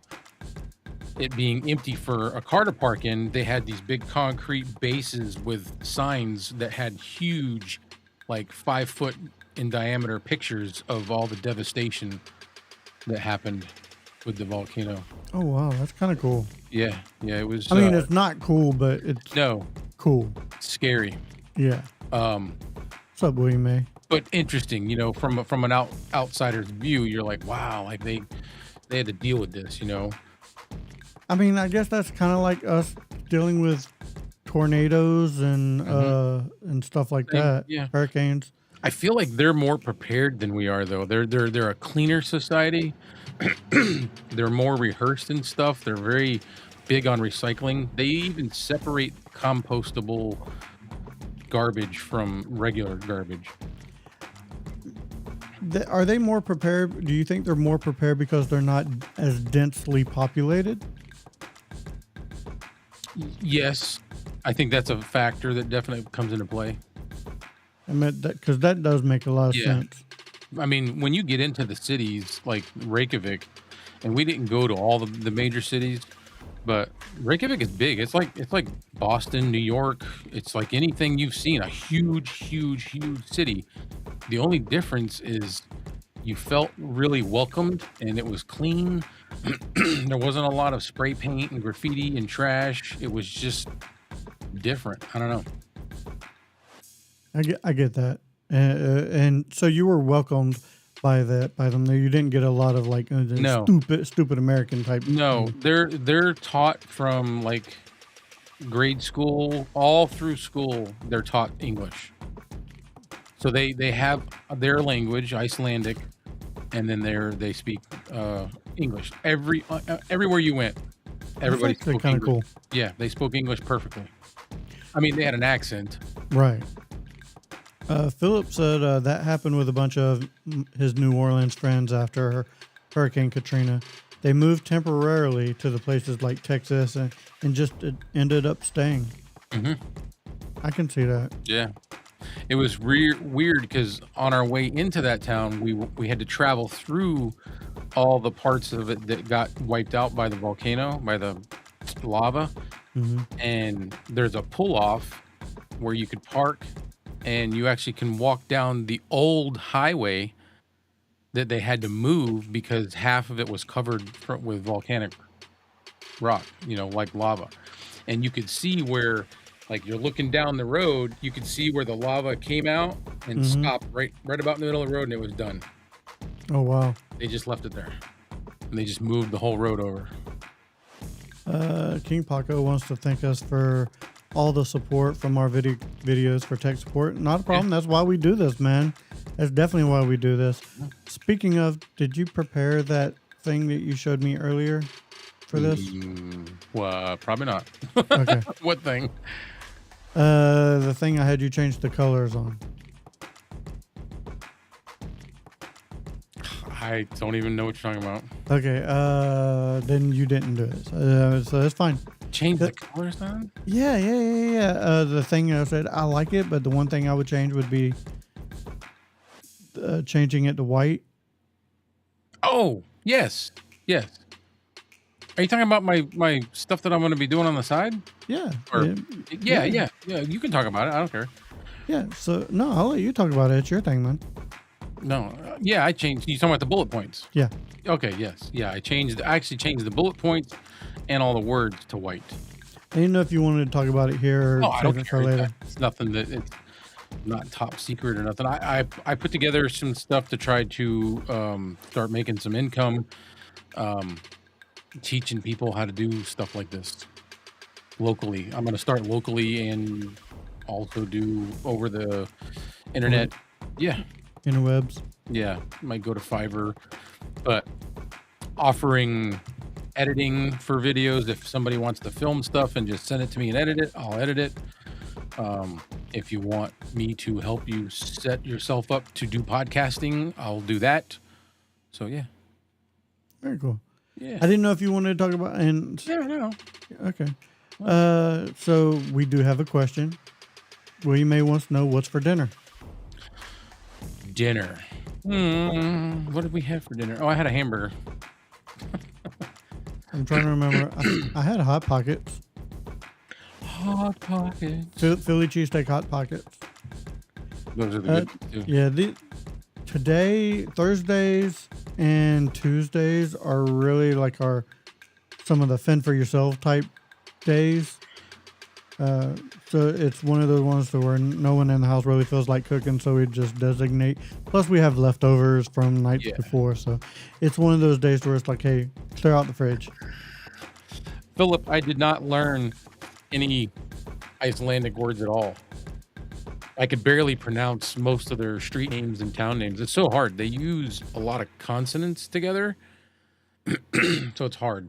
it being empty for a car to park in, they had these big concrete bases with signs that had huge, like 5 foot in diameter pictures of all the devastation that happened with the volcano. Oh wow, that's kind of cool. Yeah, it was. I mean, it's not cool, but it's cool. Scary. Yeah. What's up, William May? But interesting, from an outsider's view, you're like, wow, like they had to deal with this, I mean, I guess that's kind of like us dealing with tornadoes and stuff like that. Yeah. Hurricanes. I feel like they're more prepared than we are, though. They're a cleaner society. They're more rehearsed and stuff. They're very big on recycling. They even separate compostable garbage from regular garbage. Are they more prepared? Do you think they're more prepared because they're not as densely populated? Yes, I think that's a factor that definitely comes into play. I mean, because that does make a lot of Yeah. sense. I mean, when you get into the cities like Reykjavik, and we didn't go to all the major cities, but Reykjavik is big. It's like Boston, New York. It's like anything you've seen, a huge, huge, huge city. The only difference is you felt really welcomed and it was clean. There wasn't a lot of spray paint and graffiti and trash. It was just different. I don't know. I get that, and so you were welcomed by them. You didn't get a lot of like No. stupid American type. No, they're taught from like grade school all through school. They're taught English, so they have their language, Icelandic, and then they speak English. Everywhere you went, everybody That's actually spoke kind of English. cool, Yeah, they spoke English perfectly. I mean, they had an accent. right? Philip said that happened with a bunch of his New Orleans friends after Hurricane Katrina. They moved temporarily to the places like Texas and just ended up staying. Hmm. I can see that. Yeah, it was weird because on our way into that town, we had to travel through all the parts of it that got wiped out by the volcano, by the lava, Hmm. and there's a pull off where you could park and you actually can walk down the old highway that they had to move because half of it was covered with volcanic rock, like lava. And you could see where, like, you're looking down the road, you could see where the lava came out and stopped right about in the middle of the road, and it was done. Oh wow. They just left it there, and they just moved the whole road over. King Paco wants to thank us for all the support from our videos for tech support. Not a problem. That's why we do this, man. That's definitely why we do this. Speaking of, did you prepare that thing that you showed me earlier for this? Well, probably not. Okay. What thing? The thing I had you change the colors on. I don't even know what you're talking about. Okay. Then you didn't do it. So that's fine. Change the colors on? Yeah. The thing I said, I like it, but the one thing I would change would be changing it to white. Oh, yes. Are you talking about my stuff that I'm going to be doing on the side? Yeah. Or, yeah. You can talk about it. I don't care. Yeah. So no, I'll let you talk about it. It's your thing, man. No. Yeah, I changed. You talking about the bullet points? Yeah. Okay. Yes. Yeah. I actually changed the bullet points and all the words to white. I didn't know if you wanted to talk about it here or Oh, I don't save it care. for later. It's nothing that it's not top secret or nothing. I put together some stuff to try to start making some income, teaching people how to do stuff like this locally. I'm going to start locally and also do over the internet. Yeah. Interwebs. Yeah. Might go to Fiverr, but offering editing for videos. If somebody wants to film stuff and just send it to me and edit it, I'll edit it. If you want me to help you set yourself up to do podcasting, I'll do that. So yeah. Very cool. Yeah. I didn't know if you wanted to talk about Yeah, no. Okay. So we do have a question. William May wants to know what's for dinner. Dinner. What did we have for dinner? Oh, I had a hamburger. I'm trying to remember. I had Hot Pockets. Hot Pockets. Philly cheesesteak Hot Pockets. Those are the good too. Yeah. Today, Thursdays and Tuesdays are really like some of the fend for yourself type days. So it's one of those ones where no one in the house really feels like cooking, so we just designate. Plus, we have leftovers from nights before, so it's one of those days where it's like, hey, clear out the fridge. Philip, I did not learn any Icelandic words at all. I could barely pronounce most of their street names and town names. It's so hard. They use a lot of consonants together, so it's hard.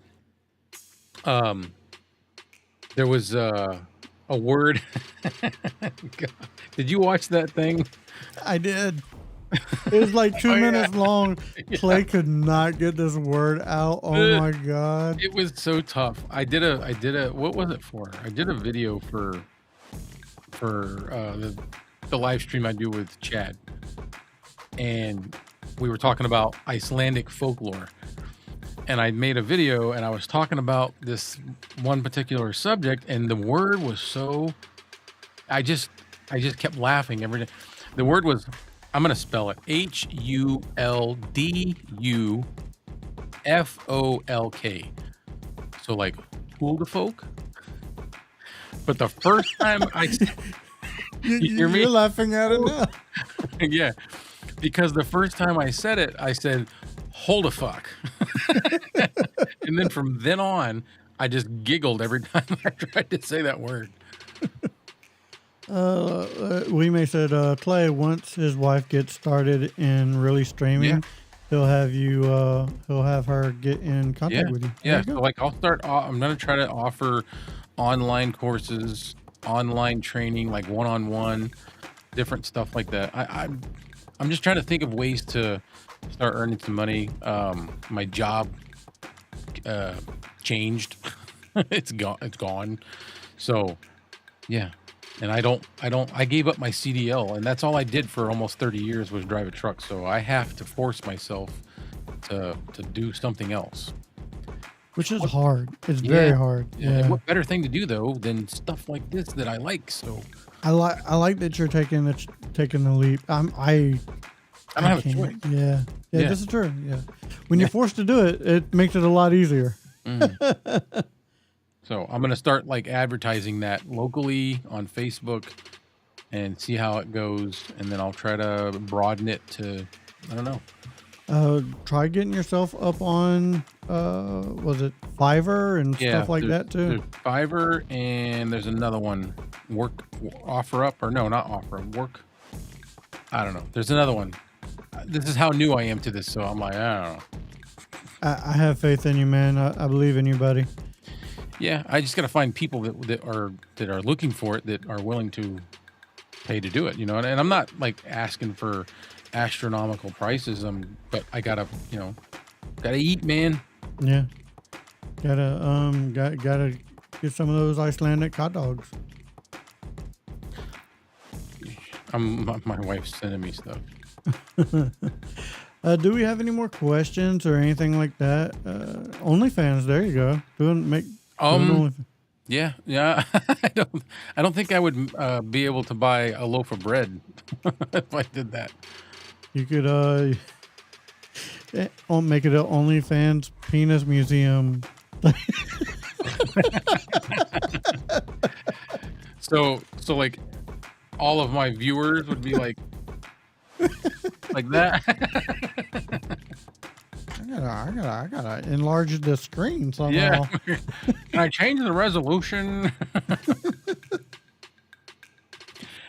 There was a word. God. Did you watch that thing? I did. It was like 2 Oh, yeah. minutes long. Yeah. Clay could not get this word out. Oh my god. It was so tough. I did a what was it for? I did a video for the live stream I do with Chad, and we were talking about Icelandic folklore. And I made a video and I was talking about this one particular subject, and the word was so I just kept laughing every day. The word was, I'm gonna spell it, HULDUFOLK. So like folk. But the first time you hear me? You're laughing at it now. Yeah, because the first time I said it, I said, hold a fuck. And then from then on, I just giggled every time I tried to say that word. We may said Clay, once his wife gets started in really streaming, Yeah. he'll have her get in contact with you. There Yeah. you go. So like I'm gonna try to offer online courses, online training, like one-on-one, different stuff like that. I'm just trying to think of ways to start earning some money. My job changed. It's gone. So yeah. And I gave up my CDL, and that's all I did for almost 30 years was drive a truck. So I have to force myself to do something else. Which is hard. It's Yeah. very hard. And Yeah. what better thing to do though than stuff like this that I like? So I like that you're taking the leap. I don't have a can't. choice. Yeah. Yeah, Yeah. this is true. Yeah. When you're forced to do it, it makes it a lot easier. So I'm gonna start like advertising that locally on Facebook and see how it goes, and then I'll try to broaden it to, I don't know. Try getting yourself up on was it Fiverr and stuff like that too? There's Fiverr, and there's another one, work OfferUp, or no, not OfferUp, work. I don't know. There's another one. This is how new I am to this, so I'm like, I don't know. I have faith in you, man. I believe in you, buddy. Yeah, I just gotta find people that are looking for it, that are willing to pay to do it, you know. And I'm not like asking for astronomical prices. But I gotta eat, man. Yeah. Gotta get some of those Icelandic hot dogs. My wife's sending me stuff. Do we have any more questions or anything like that? OnlyFans, there you go. Doing OnlyFans. Yeah. I don't think I would be able to buy a loaf of bread if I did that. You could make it an OnlyFans penis museum. So like all of my viewers would be like that. I gotta enlarge the screen somehow. Yeah. Can I change the resolution?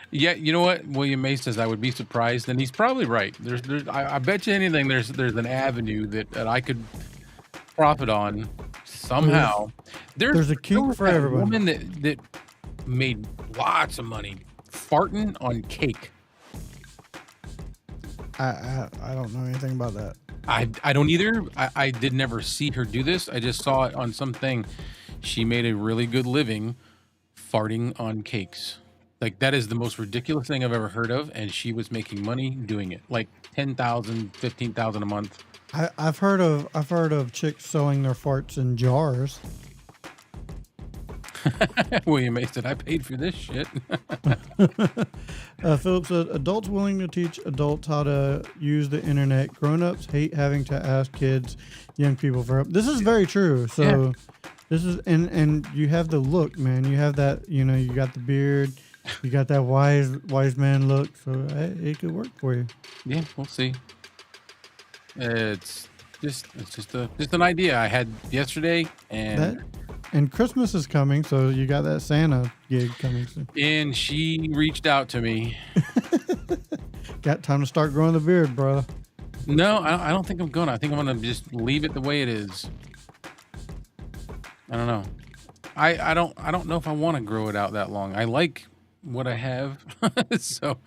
Yeah, you know what? William May says I would be surprised, and he's probably right. I bet you anything there's an avenue that I could profit on somehow. There's a kink there was for that everybody. Woman that made lots of money farting on cake. I don't know anything about that. I don't either. I did never see her do this. I just saw it on something. She made a really good living farting on cakes. Like, that is the most ridiculous thing I've ever heard of, and she was making money doing it. Like 10,000, 15,000 a month. I've heard of chicks selling their farts in jars. William May said, I paid for this shit. Philip said, adults willing to teach adults how to use the internet. Grown-ups hate having to ask kids, young people for help. This is very true. So Yeah. this is, and you have the look, man. You have that, you got the beard. You got that wise man look. So it could work for you. Yeah, we'll see. It's just an idea I had yesterday, and Christmas is coming, so you got that Santa gig coming soon. and she reached out to me. Got time to start growing the beard, brother. No, I don't think I'm gonna. I think I'm gonna just leave it the way it is. I don't know. I don't know if I want to grow it out that long. I like what I have, so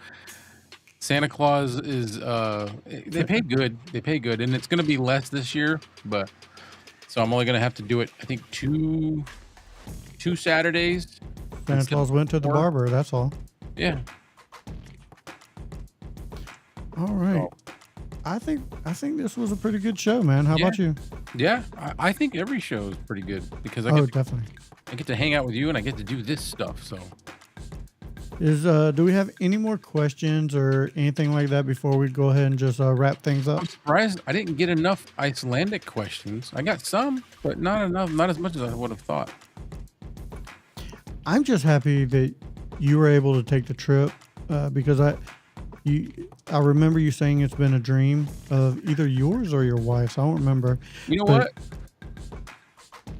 Santa Claus is they pay good. They pay good, and it's gonna be less this year, but so I'm only gonna have to do it. I think two Saturdays Santa instead Claus of went to the 4. barber. That's all. Yeah. All right. So, I think this was a pretty good show, man. How yeah, about you? yeah. I think every show is pretty good because Oh, definitely. I get to hang out with you and I get to do this stuff. So Do we have any more questions or anything like that before we go ahead and just wrap things up? I'm surprised I didn't get enough Icelandic questions. I got some, but not enough. Not as much as I would have thought. I'm just happy that you were able to take the trip because I remember you saying it's been a dream of either yours or your wife's. I don't remember. You know But- what?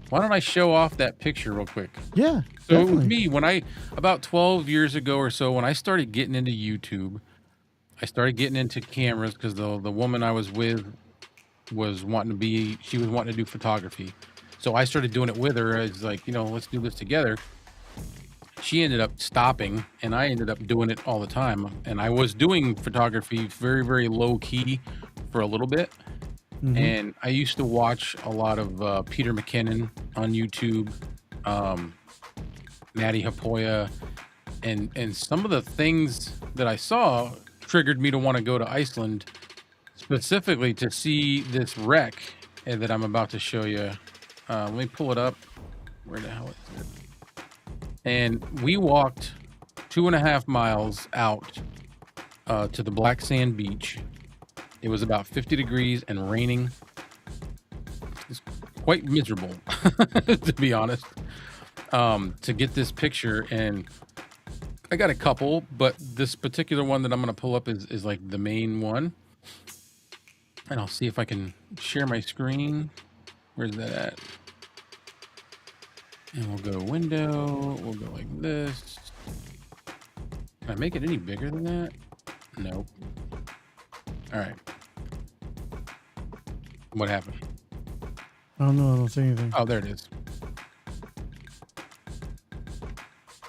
Why don't I show off that picture real quick? Yeah. So it definitely. was me when about 12 years ago or so, when I started getting into YouTube, I started getting into cameras because the woman I was with was wanting to do photography. So I started doing it with her. I was like, let's do this together. She ended up stopping and I ended up doing it all the time. And I was doing photography very, very low key for a little bit. Mhm. And I used to watch a lot of Peter McKinnon on YouTube, Maddie Hapoya, and some of the things that I saw triggered me to want to go to Iceland, specifically to see this wreck that I'm about to show you. Let me pull it up. Where the hell is it? And we walked 2.5 miles out to the black sand beach. It was about 50 degrees and raining. It's quite miserable, to be honest, to get this picture. And I got a couple, but this particular one that I'm going to pull up is like the main one. And I'll see if I can share my screen. Where's that at? And we'll go window. We'll go like this. Can I make it any bigger than that? Nope. All right. What happened? I don't know. I don't see anything. Oh, there it is.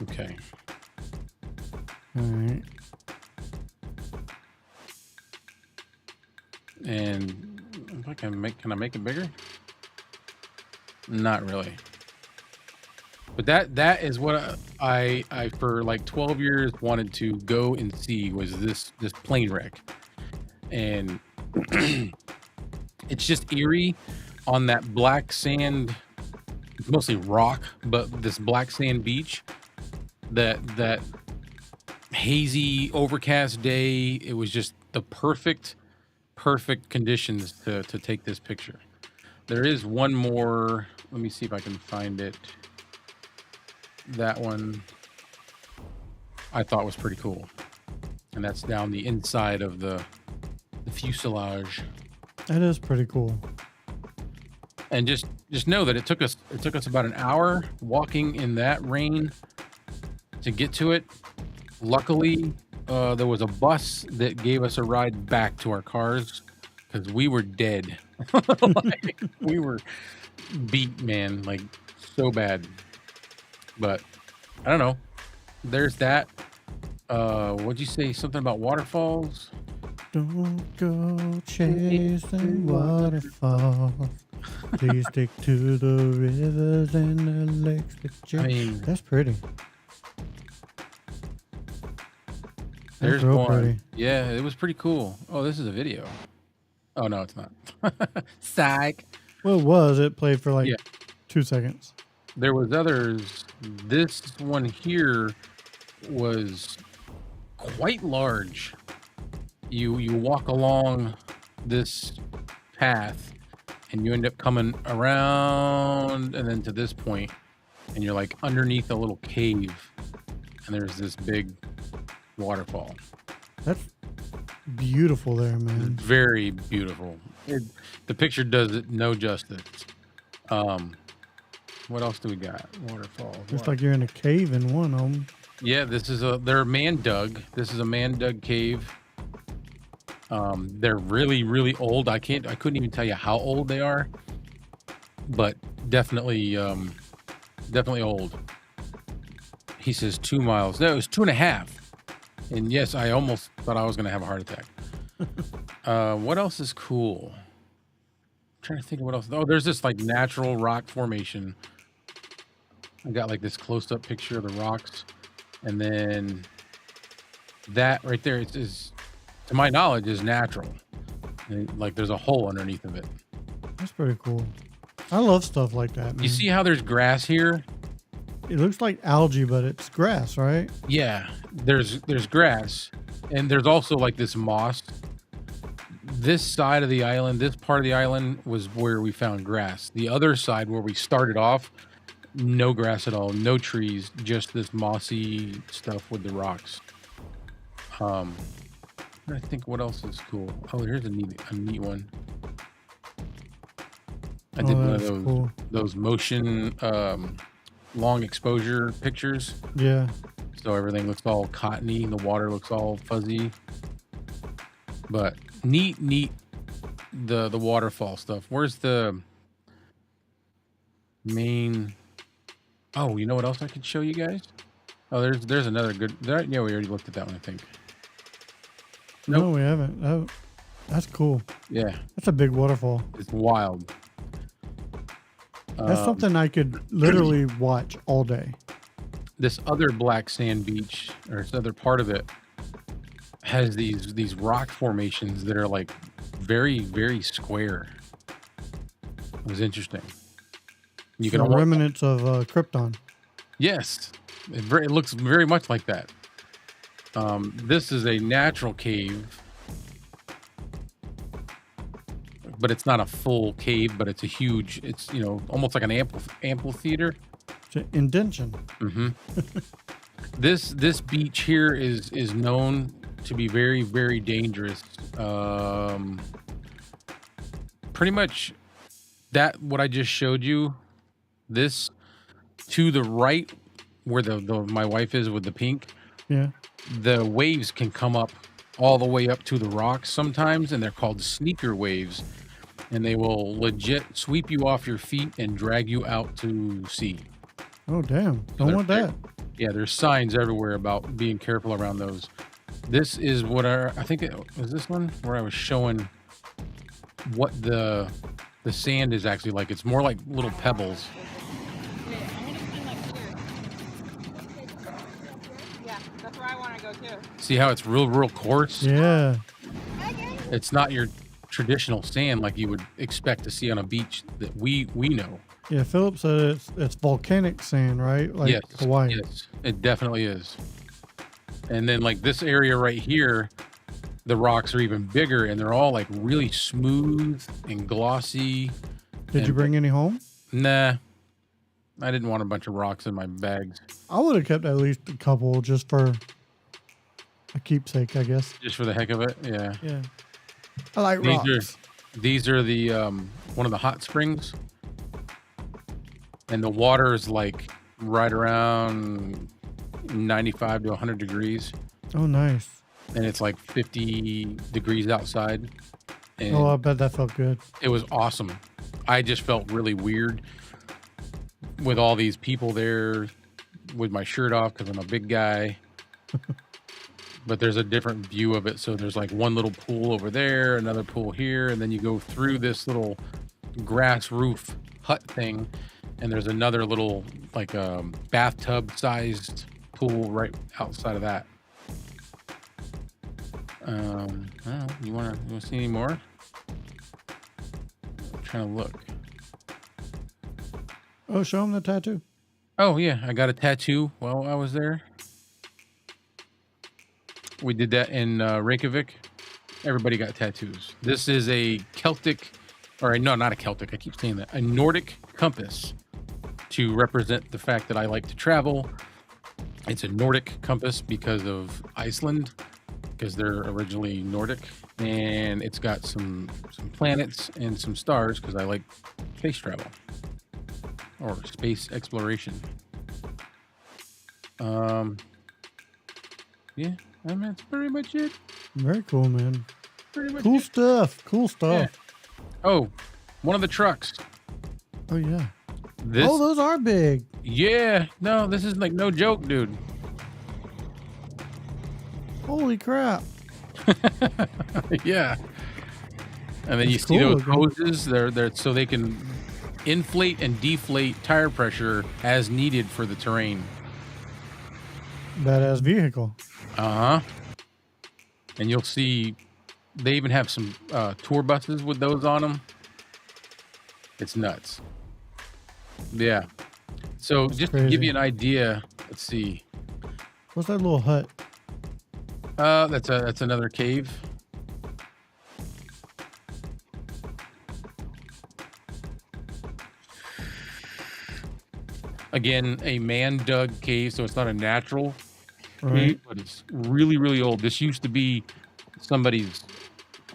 Okay. All right. And if I can I make it bigger? Not really. But that is what I for like 12 years wanted to go and see, was this plane wreck. And it's just eerie on that black sand. It's mostly rock, but this black sand beach, that hazy overcast day, it was just the perfect conditions to take this picture. There is one more. Let me see if I can find it. That one I thought was pretty cool, and that's down the inside of the fuselage. That is pretty cool. And just know that it took us about an hour walking in that rain to get to it. Luckily, there was a bus that gave us a ride back to our cars because we were dead. Like, we were beat, man, like so bad. But I don't know. There's that. What'd you say? Something about waterfalls? Don't go chasing waterfalls. Please stick to the rivers and the lakes that you. I mean, That's pretty. there's real one. pretty. Yeah, it was pretty cool. Oh, this is a video. Oh no, it's not. Psych. Well, it was. It played for like Yeah. 2 seconds. There was others. This one here was quite large. You walk along this path and you end up coming around and then to this point, and you're like underneath a little cave, and there's this big waterfall. That's beautiful there, man. Very beautiful. The picture does it no justice. What else do we got? Waterfall. Looks like you're in a cave in one of them. Yeah, they're man dug. This is a man dug cave. They're really, really old. I couldn't even tell you how old they are, but definitely old. He says 2 miles. No, it was 2.5. And yes, I almost thought I was going to have a heart attack. What else is cool? I'm trying to think of what else. Oh, there's this like natural rock formation. I got like this close-up picture of the rocks, and then that right there is to my knowledge, is natural. And, like there's a hole underneath of it. That's pretty cool. I love stuff like that, man. You see how there's grass here? It looks like algae, but it's grass, right? Yeah, there's grass, and there's also like this moss. This side of the island, this part of the island was where we found grass. The other side where we started off, no grass at all, no trees, just this mossy stuff with the rocks. I think what else is cool? Oh, here's a neat one. I did one of those cool. those motion long exposure pictures. Yeah. So everything looks all cottony, the water looks all fuzzy. But neat the waterfall stuff. Where's the main? Oh, you know what else I could show you guys? Oh, there's another good. Yeah, we already looked at that one, I think. No, we haven't. Oh, that's cool. Yeah, That's a big waterfall. it's wild. That's something I could literally watch all day. This other black sand beach, or this other part of it, has these rock formations that are like very, very square. It was interesting. You The can almost, remnants of Krypton. yes, it looks very much like that. This is a natural cave, but it's not a full cave, but it's a huge, it's, almost like an amphitheater. It's an indention. This beach here is known to be very, very dangerous. Pretty much that what I just showed you, this to the right where the my wife is with the pink, Yeah. the waves can come up all the way up to the rocks sometimes, and they're called sneaker waves, and they will legit sweep you off your feet and drag you out to sea. Oh, damn. Don't want that. Yeah, there's signs everywhere about being careful around those. This is what I think it was, this one where I was showing what the sand is actually like. It's more like little pebbles. Yeah, that's where I want to go too. See how it's real coarse? Yeah. It's not your traditional sand like you would expect to see on a beach that we know. Yeah, Philip said it's volcanic sand, right? Like Yes, Hawaii. yes, it definitely is. And then like this area right here, the rocks are even bigger, and they're all like really smooth and glossy. Did you bring any home? Nah, I didn't want a bunch of rocks in my bags. I would have kept at least a couple just for a keepsake, I guess. Just for the heck of it, yeah. Yeah. I like rocks. These are the one of the hot springs, and the water is like right around 95 to 100 degrees, Oh, nice. and it's like 50 degrees outside. And Oh, I bet that felt good. it was awesome. I just felt really weird with all these people there with my shirt off because I'm a big guy. But there's a different view of it. So there's like one little pool over there, another pool here, and then you go through this little grass roof hut thing, and there's another little like bathtub sized pool right outside of that. I don't know, you wanna see any more? I'm trying to look. Oh, show him the tattoo. Oh yeah, I got a tattoo while I was there. We did that in Reykjavik. Everybody got tattoos. This is a Celtic, or no, not a Celtic. I keep saying that. A Nordic compass to represent the fact that I like to travel. It's a Nordic compass because of Iceland, because they're originally Nordic, and it's got some planets and some stars because I like space travel or space exploration. Yeah, I mean, that's pretty much it. Very cool, man. Pretty much Cool it. stuff. Cool stuff. Yeah. Oh, one of the trucks. Oh, yeah. This, Oh, those are big. yeah, no, this is like no joke, dude. Holy crap! Yeah. And then you That's see cool those looking. hoses. They're so they can inflate and deflate tire pressure as needed for the terrain. Badass vehicle. Uh huh. And you'll see they even have some tour buses with those on them. It's nuts. Yeah. So That's just to give crazy. you an idea, let's see. What's that little hut? That's another cave. Again, a man dug cave, so it's not a natural Right. cave, but it's really, really old. This used to be somebody's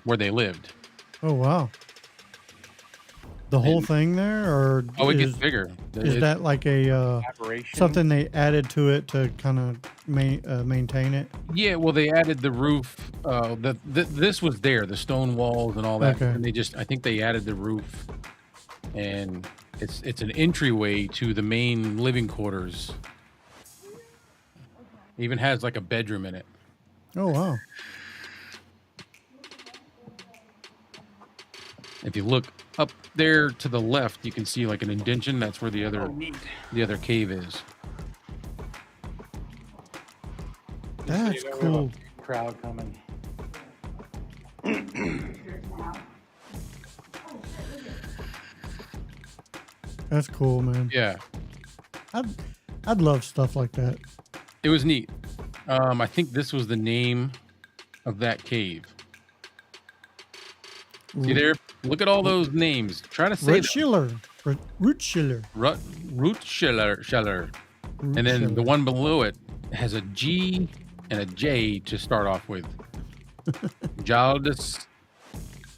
where they lived. Oh wow. The whole And- thing there, or Oh, it is gets bigger. is that like a Operation? something they added to it to kind of maintain it? Yeah, well, they added the roof. This was there, the stone walls and all that, Okay. and I think they added the roof, and it's an entryway to the main living quarters. Even has like a bedroom in it. Oh wow. If you look up there to the left, you can see like an indention. That's where the other cave is. That's cool. Crowd coming. That's cool, man. Yeah, I'd love stuff like that. it was neat. I think this was the name of that cave. See there? Look at all those names. Try to say them. Rootschiller. Rootschiller. And then the one below it has a G and a J to start off with. Jaldis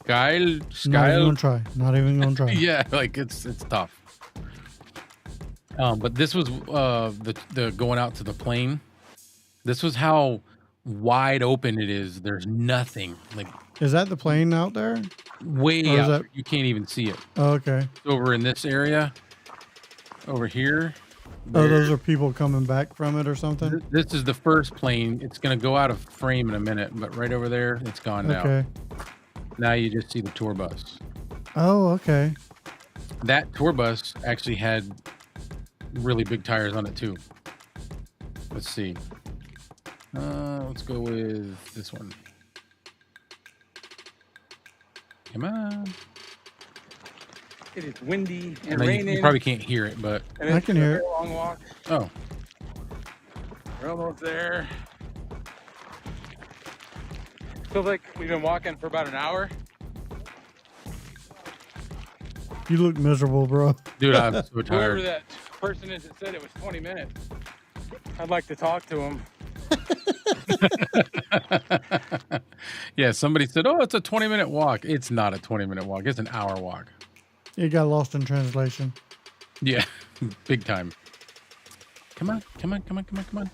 Not even Skyle. gonna try. Not even gonna try. Yeah, like it's tough. But this was the going out to the plane. This was how wide open it is. There's nothing like Is that the plane out there? way Or is out. that- You can't even see it. Oh, okay. Over in this area, over here. Oh, there- those are people coming back from it or something? This is the first plane. It's going to go out of frame in a minute, but right over there, it's gone now. Okay. Now you just see the tour bus. Oh, okay. That tour bus actually had really big tires on it too. Let's see. Let's go with this one. Come on. It is windy and Now, raining. you probably can't hear it, but and I it's can a hear very it. long walk. oh, We're almost there. Feels like we've been walking for about an hour. You look miserable, bro. dude, I'm so Whoever tired. that person is that said it was 20 minutes, I'd like to talk to him. Yeah, somebody said, "Oh, it's a 20-minute walk." It's not a 20-minute walk. It's an hour walk. You got lost in translation. Yeah, big time. Come on, come on, come on, come on, come on.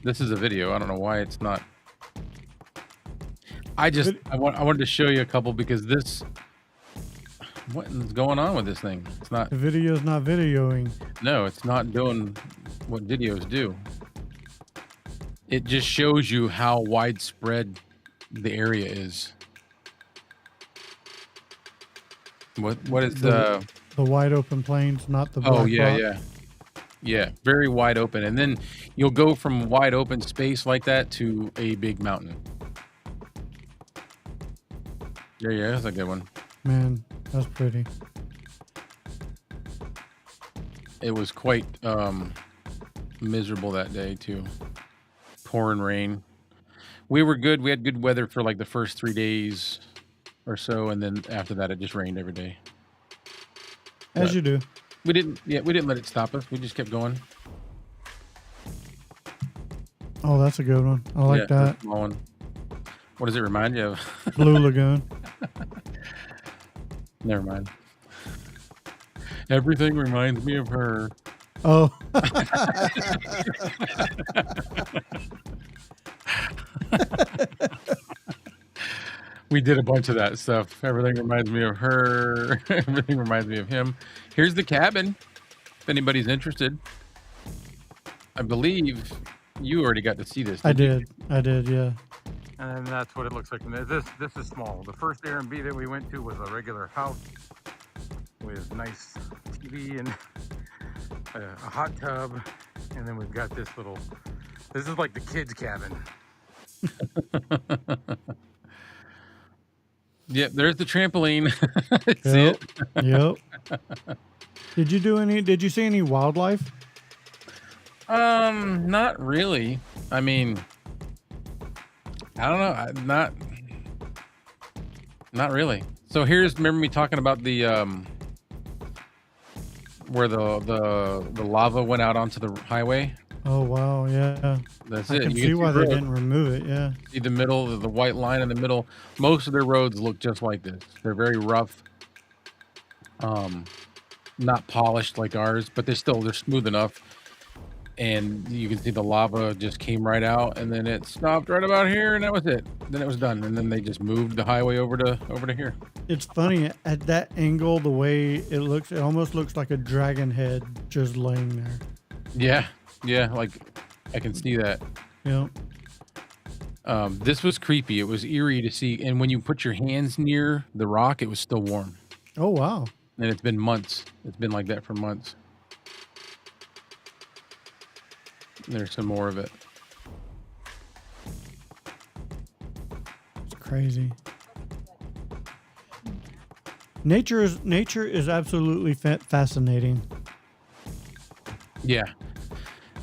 This is a video. I don't know why it's not. I wanted to show you a couple because this. What is going on with this thing? It's not. The video's not videoing. No, it's not doing what videos do. It just shows you how widespread the area is. What is the? The wide open plains, not the Oh black yeah, rock. yeah, yeah. Very wide open, and then you'll go from wide open space like that to a big mountain. Yeah, that's a good one. Man, that's pretty. It was quite miserable that day too. Pouring rain. We were good. We had good weather for like the first 3 days or so, and then after that, it just rained every day. As But you do. we didn't let it stop us. We just kept going. Oh, that's a good one. I like Yeah, that. a small one. What does it remind you of? Blue Lagoon. Never mind. Everything reminds me of her. Oh. We did a bunch of that stuff. Everything reminds me of her. Everything reminds me of him. Here's the cabin. If anybody's interested. I believe You already got to see this. I didn't did. I did. Yeah. And then that's what it looks like. And this is small. The first Airbnb that we went to was a regular house with nice TV and a hot tub. And then we've got this little. This is like the kids' cabin. Yep, there's the trampoline. See Yep. it? Yep. Did you see any wildlife? Not really. I mean, I don't know. Not really. So remember me talking about the where the lava went out onto the highway? Oh wow, yeah. That's I it. can You see why they roads. didn't remove it. Yeah. See the middle, the white line in the middle. Most of their roads look just like this. They're very rough. Not polished like ours, but they're smooth enough. And you can see the lava just came right out, and then it stopped right about here, and that was it. Then it was done, and then they just moved the highway over to here. It's funny at that angle, the way it looks. It almost looks like a dragon head just laying there. Yeah, like I can see that. Yeah. This was creepy. It was eerie to see, and when you put your hands near the rock, it was still warm. Oh wow. And it's been months. It's been like that for months. There's some more of it. It's crazy. Nature is absolutely fascinating. Yeah.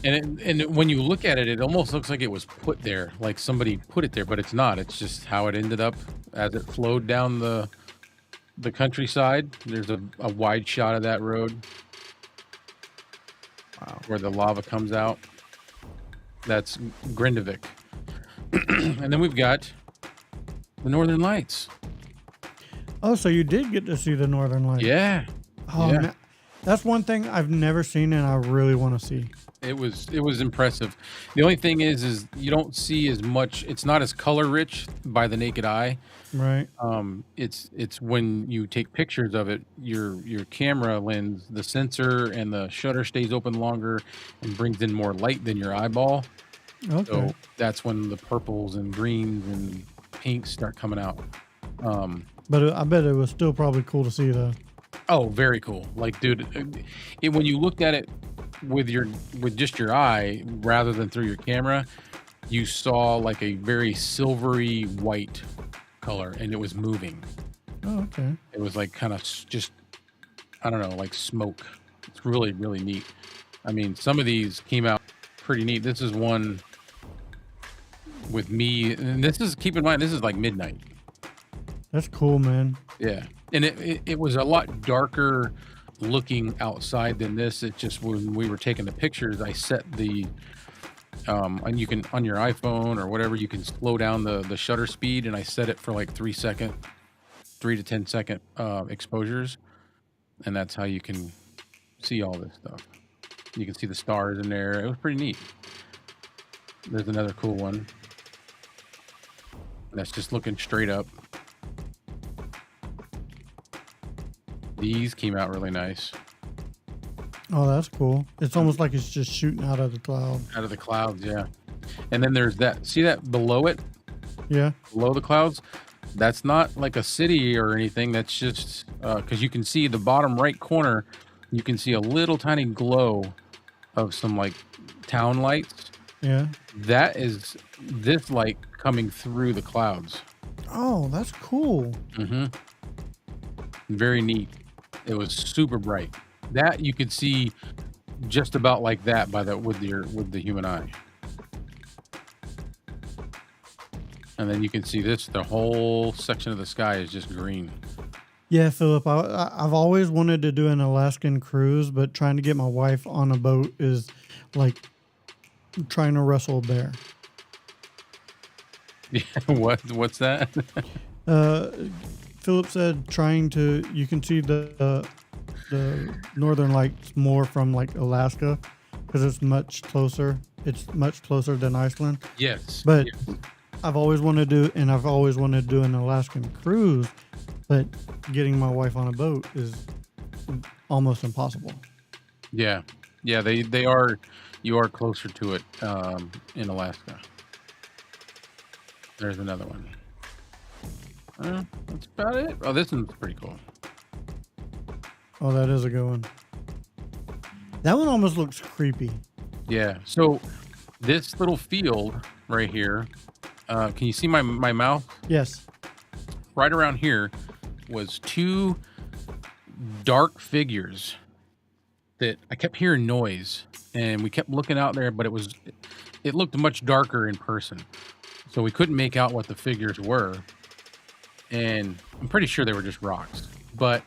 And when you look at it, it almost looks like it was put there, like somebody put it there, but it's not. It's just how it ended up as it flowed down the countryside. There's a wide shot of that road. Wow. Where the lava comes out. That's Grindavik. And then we've got the Northern Lights. Oh, so you did get to see the Northern Lights? Yeah. Oh, yeah. man. That's one thing I've never seen and I really want to see. It was impressive. The only thing is you don't see as much. It's not as color rich by the naked eye. Right. It's when you take pictures of it, your camera lens, the sensor and the shutter stays open longer and brings in more light than your eyeball. Okay. So that's when the purples and greens and pinks start coming out. But I bet it was still probably cool to see though. Oh, very cool. Like, dude, when you looked at it with just your eye rather than through your camera, you saw like a very silvery white color, and it was moving. Oh, okay. It was like kind of just, I don't know, like smoke. It's really, really neat. I mean, some of these came out pretty neat. This is one with me, and keep in mind, this is like midnight. That's cool, man. Yeah. And it was a lot darker looking outside than this. It just, when we were taking the pictures, I set the, and you can, on your iPhone or whatever, you can slow down the shutter speed, and I set it for like 3 to 10 second exposures. And that's how you can see all this stuff. You can see the stars in there. It was pretty neat. There's another cool one. That's just looking straight up. These came out really nice. Oh, that's cool. It's almost like it's just shooting out of the cloud. Out of the clouds, yeah. And then there's that. See that below it? Yeah. Below the clouds? That's not like a city or anything. That's just because you can see the bottom right corner. You can see a little tiny glow of some like town lights. Yeah. That is this light coming through the clouds. Oh, that's cool. Mm-hmm. Very neat. It was super bright. That you could see just about like that with the human eye. And then you can see this, the whole section of the sky is just green. Yeah, Philip, I've always wanted to do an Alaskan cruise, but trying to get my wife on a boat is like trying to wrestle a bear. Yeah, what's that? Philip said you can see the Northern Lights more from like Alaska because it's much closer. It's much closer than Iceland. Yes. But yes. I've always wanted to do an Alaskan cruise, but getting my wife on a boat is almost impossible. Yeah. Yeah, they are. You are closer to it in Alaska. There's another one. That's about it. Oh, this one's pretty cool. Oh, that is a good one. That one almost looks creepy. Yeah. So this little field right here, can you see my mouth? Yes. Right around here was two dark figures that I kept hearing noise, and we kept looking out there, but it looked much darker in person. So we couldn't make out what the figures were. And I'm pretty sure they were just rocks. But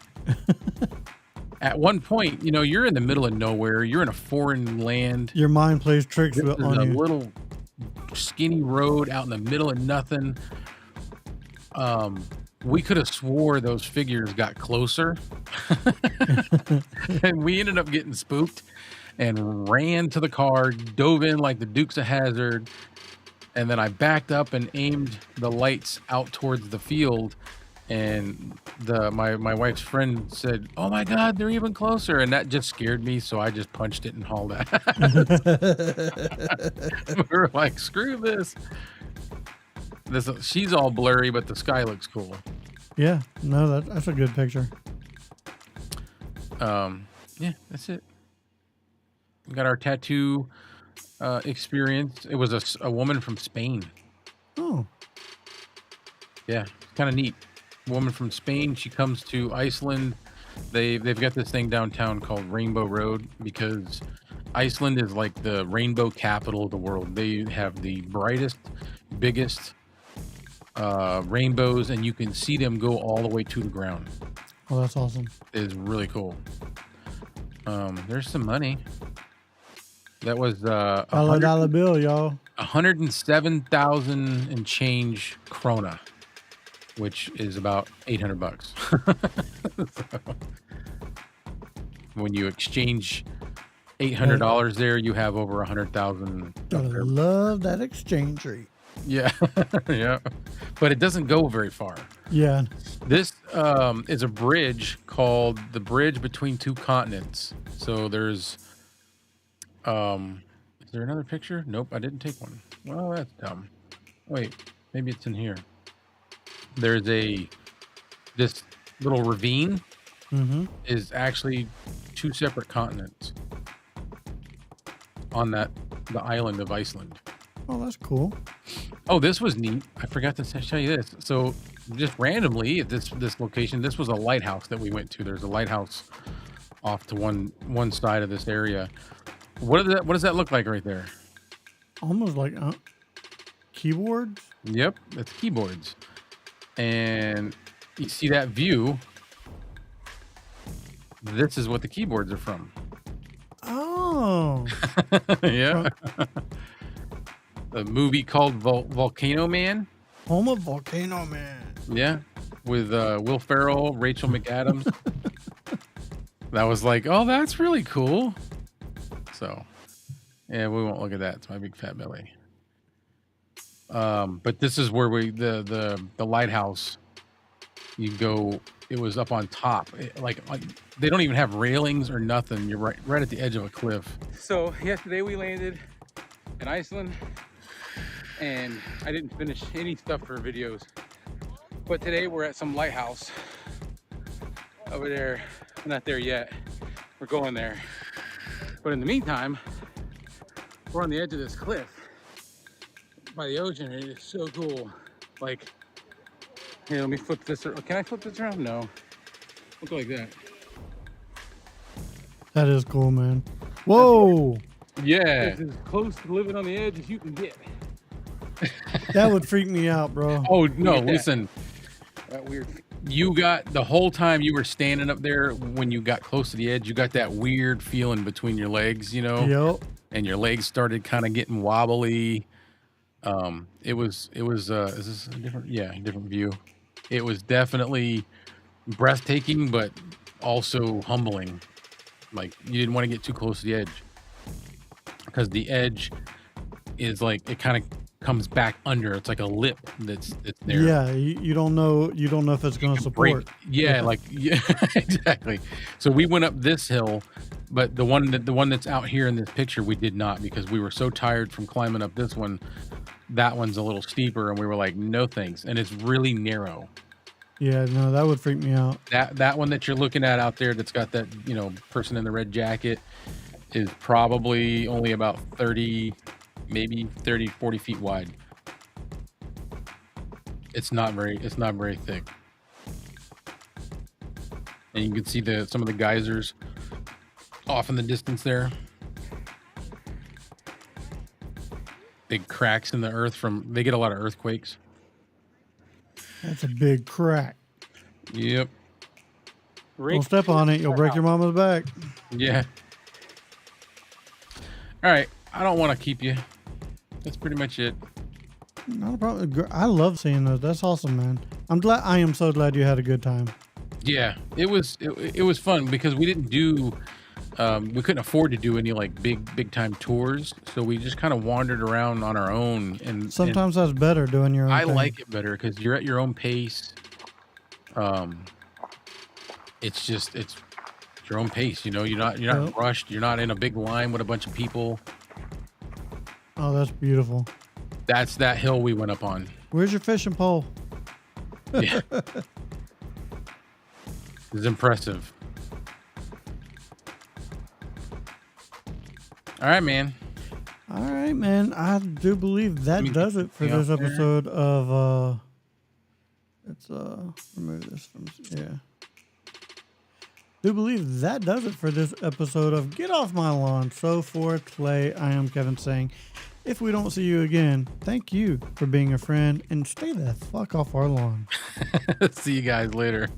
at one point, you know, you're in the middle of nowhere. You're in a foreign land. Your mind plays tricks This is on a you. little skinny road out in the middle of nothing. We could have swore those figures got closer. And we ended up getting spooked and ran to the car, dove in like the Dukes of Hazzard. And then I backed up and aimed the lights out towards the field. And my wife's friend said, "Oh my God, they're even closer!" And that just scared me, so I just punched it and hauled out. We were like, "Screw this!" She's all blurry, but the sky looks cool. Yeah, no, that's a good picture. Yeah, that's it. We got our tattoo experience. It was a woman from Spain. Oh, Yeah, kind of neat. Woman from Spain. She comes to Iceland. They've got this thing downtown called Rainbow Road because Iceland is like the rainbow capital of the world. They have the brightest, biggest rainbows, and you can see them go all the way to the ground. oh, that's awesome. It is really cool. There's some money. That was $100 bill, y'all. 107,000 and change krona, which is about $800. So, when you exchange $800 there, you have over 100,000. Gotta love that exchange rate. Yeah, yeah, but it doesn't go very far. Yeah. This is a bridge called the Bridge Between Two Continents. So there's, is there another picture? Nope, I didn't take one. Well, that's dumb. Wait, maybe it's in here. There's this little ravine is actually two separate continents on the island of Iceland. Oh, that's cool. Oh, this was neat. I forgot to tell you this. So just randomly at this location, this was a lighthouse that we went to. There's a lighthouse off to one side of this area. What does that look like right there? Almost like keyboards. Yep, that's keyboards. And you see that view? This is what the keyboards are from. Oh. Yeah. A movie called Volcano Man. Home of Volcano Man. Yeah, with Will Ferrell, Rachel McAdams. That was like, oh, that's really cool. So, yeah, we won't look at that. It's my big fat belly. But this is where the lighthouse. You go. It was up on top. Like they don't even have railings or nothing. You're right at the edge of a cliff. So yesterday we landed in Iceland. And I didn't finish any stuff for videos. But today we're at some lighthouse over there. We're not there yet. We're going there. But in the meantime, we're on the edge of this cliff by the ocean. It is so cool. Like, here, let me flip this. Can I flip this around? No. Look like that. That is cool, man. Whoa. Yeah. It's as close to living on the edge as you can get. That would freak me out, bro. Oh, no, Yeah. listen. That weird. You got the whole time you were standing up there when you got close to the edge, you got that weird feeling between your legs, you know? Yep. And your legs started kind of getting wobbly. It was is this a different view. It was definitely breathtaking, but also humbling. Like you didn't want to get too close to the edge because the edge is like it kind of comes back under. It's like a lip that's there. Yeah, you don't know if it's going to support. Yeah, like yeah, exactly. So we went up this hill But the one that's out here in this picture, we did not, because we were so tired from climbing up this one. That one's a little steeper, and we were like, no thanks. And it's really narrow. Yeah, no, that would freak me out. That one that you're looking at out there that's got that, person in the red jacket is probably only about 30, maybe 30, 40 feet wide. It's not very thick. And you can see some of the geysers off in the distance there. Big cracks in the earth they get a lot of earthquakes. That's a big crack. Yep. Don't step on it. You'll break your mama's back. Yeah. All right. I don't want to keep you. That's pretty much it. Not a problem. I love seeing those. That's awesome, man. I am so glad you had a good time. Yeah, it was fun because we didn't do we couldn't afford to do any like big time tours, so we just kind of wandered around on our own. And sometimes that's better, doing your own I thing. like it better because you're at your own pace. It's your own pace. You're not rushed. You're not in a big line with a bunch of people. Oh, that's beautiful. That's that hill we went up on. Where's your fishing pole? Yeah. It's impressive. All right, man. I do believe that does it for this episode of let's remove this from do believe that does it for this episode of Get Off My Lawn. So for Clay, I am Kevin saying, if we don't see you again, thank you for being a friend and stay the fuck off our lawn. See you guys later.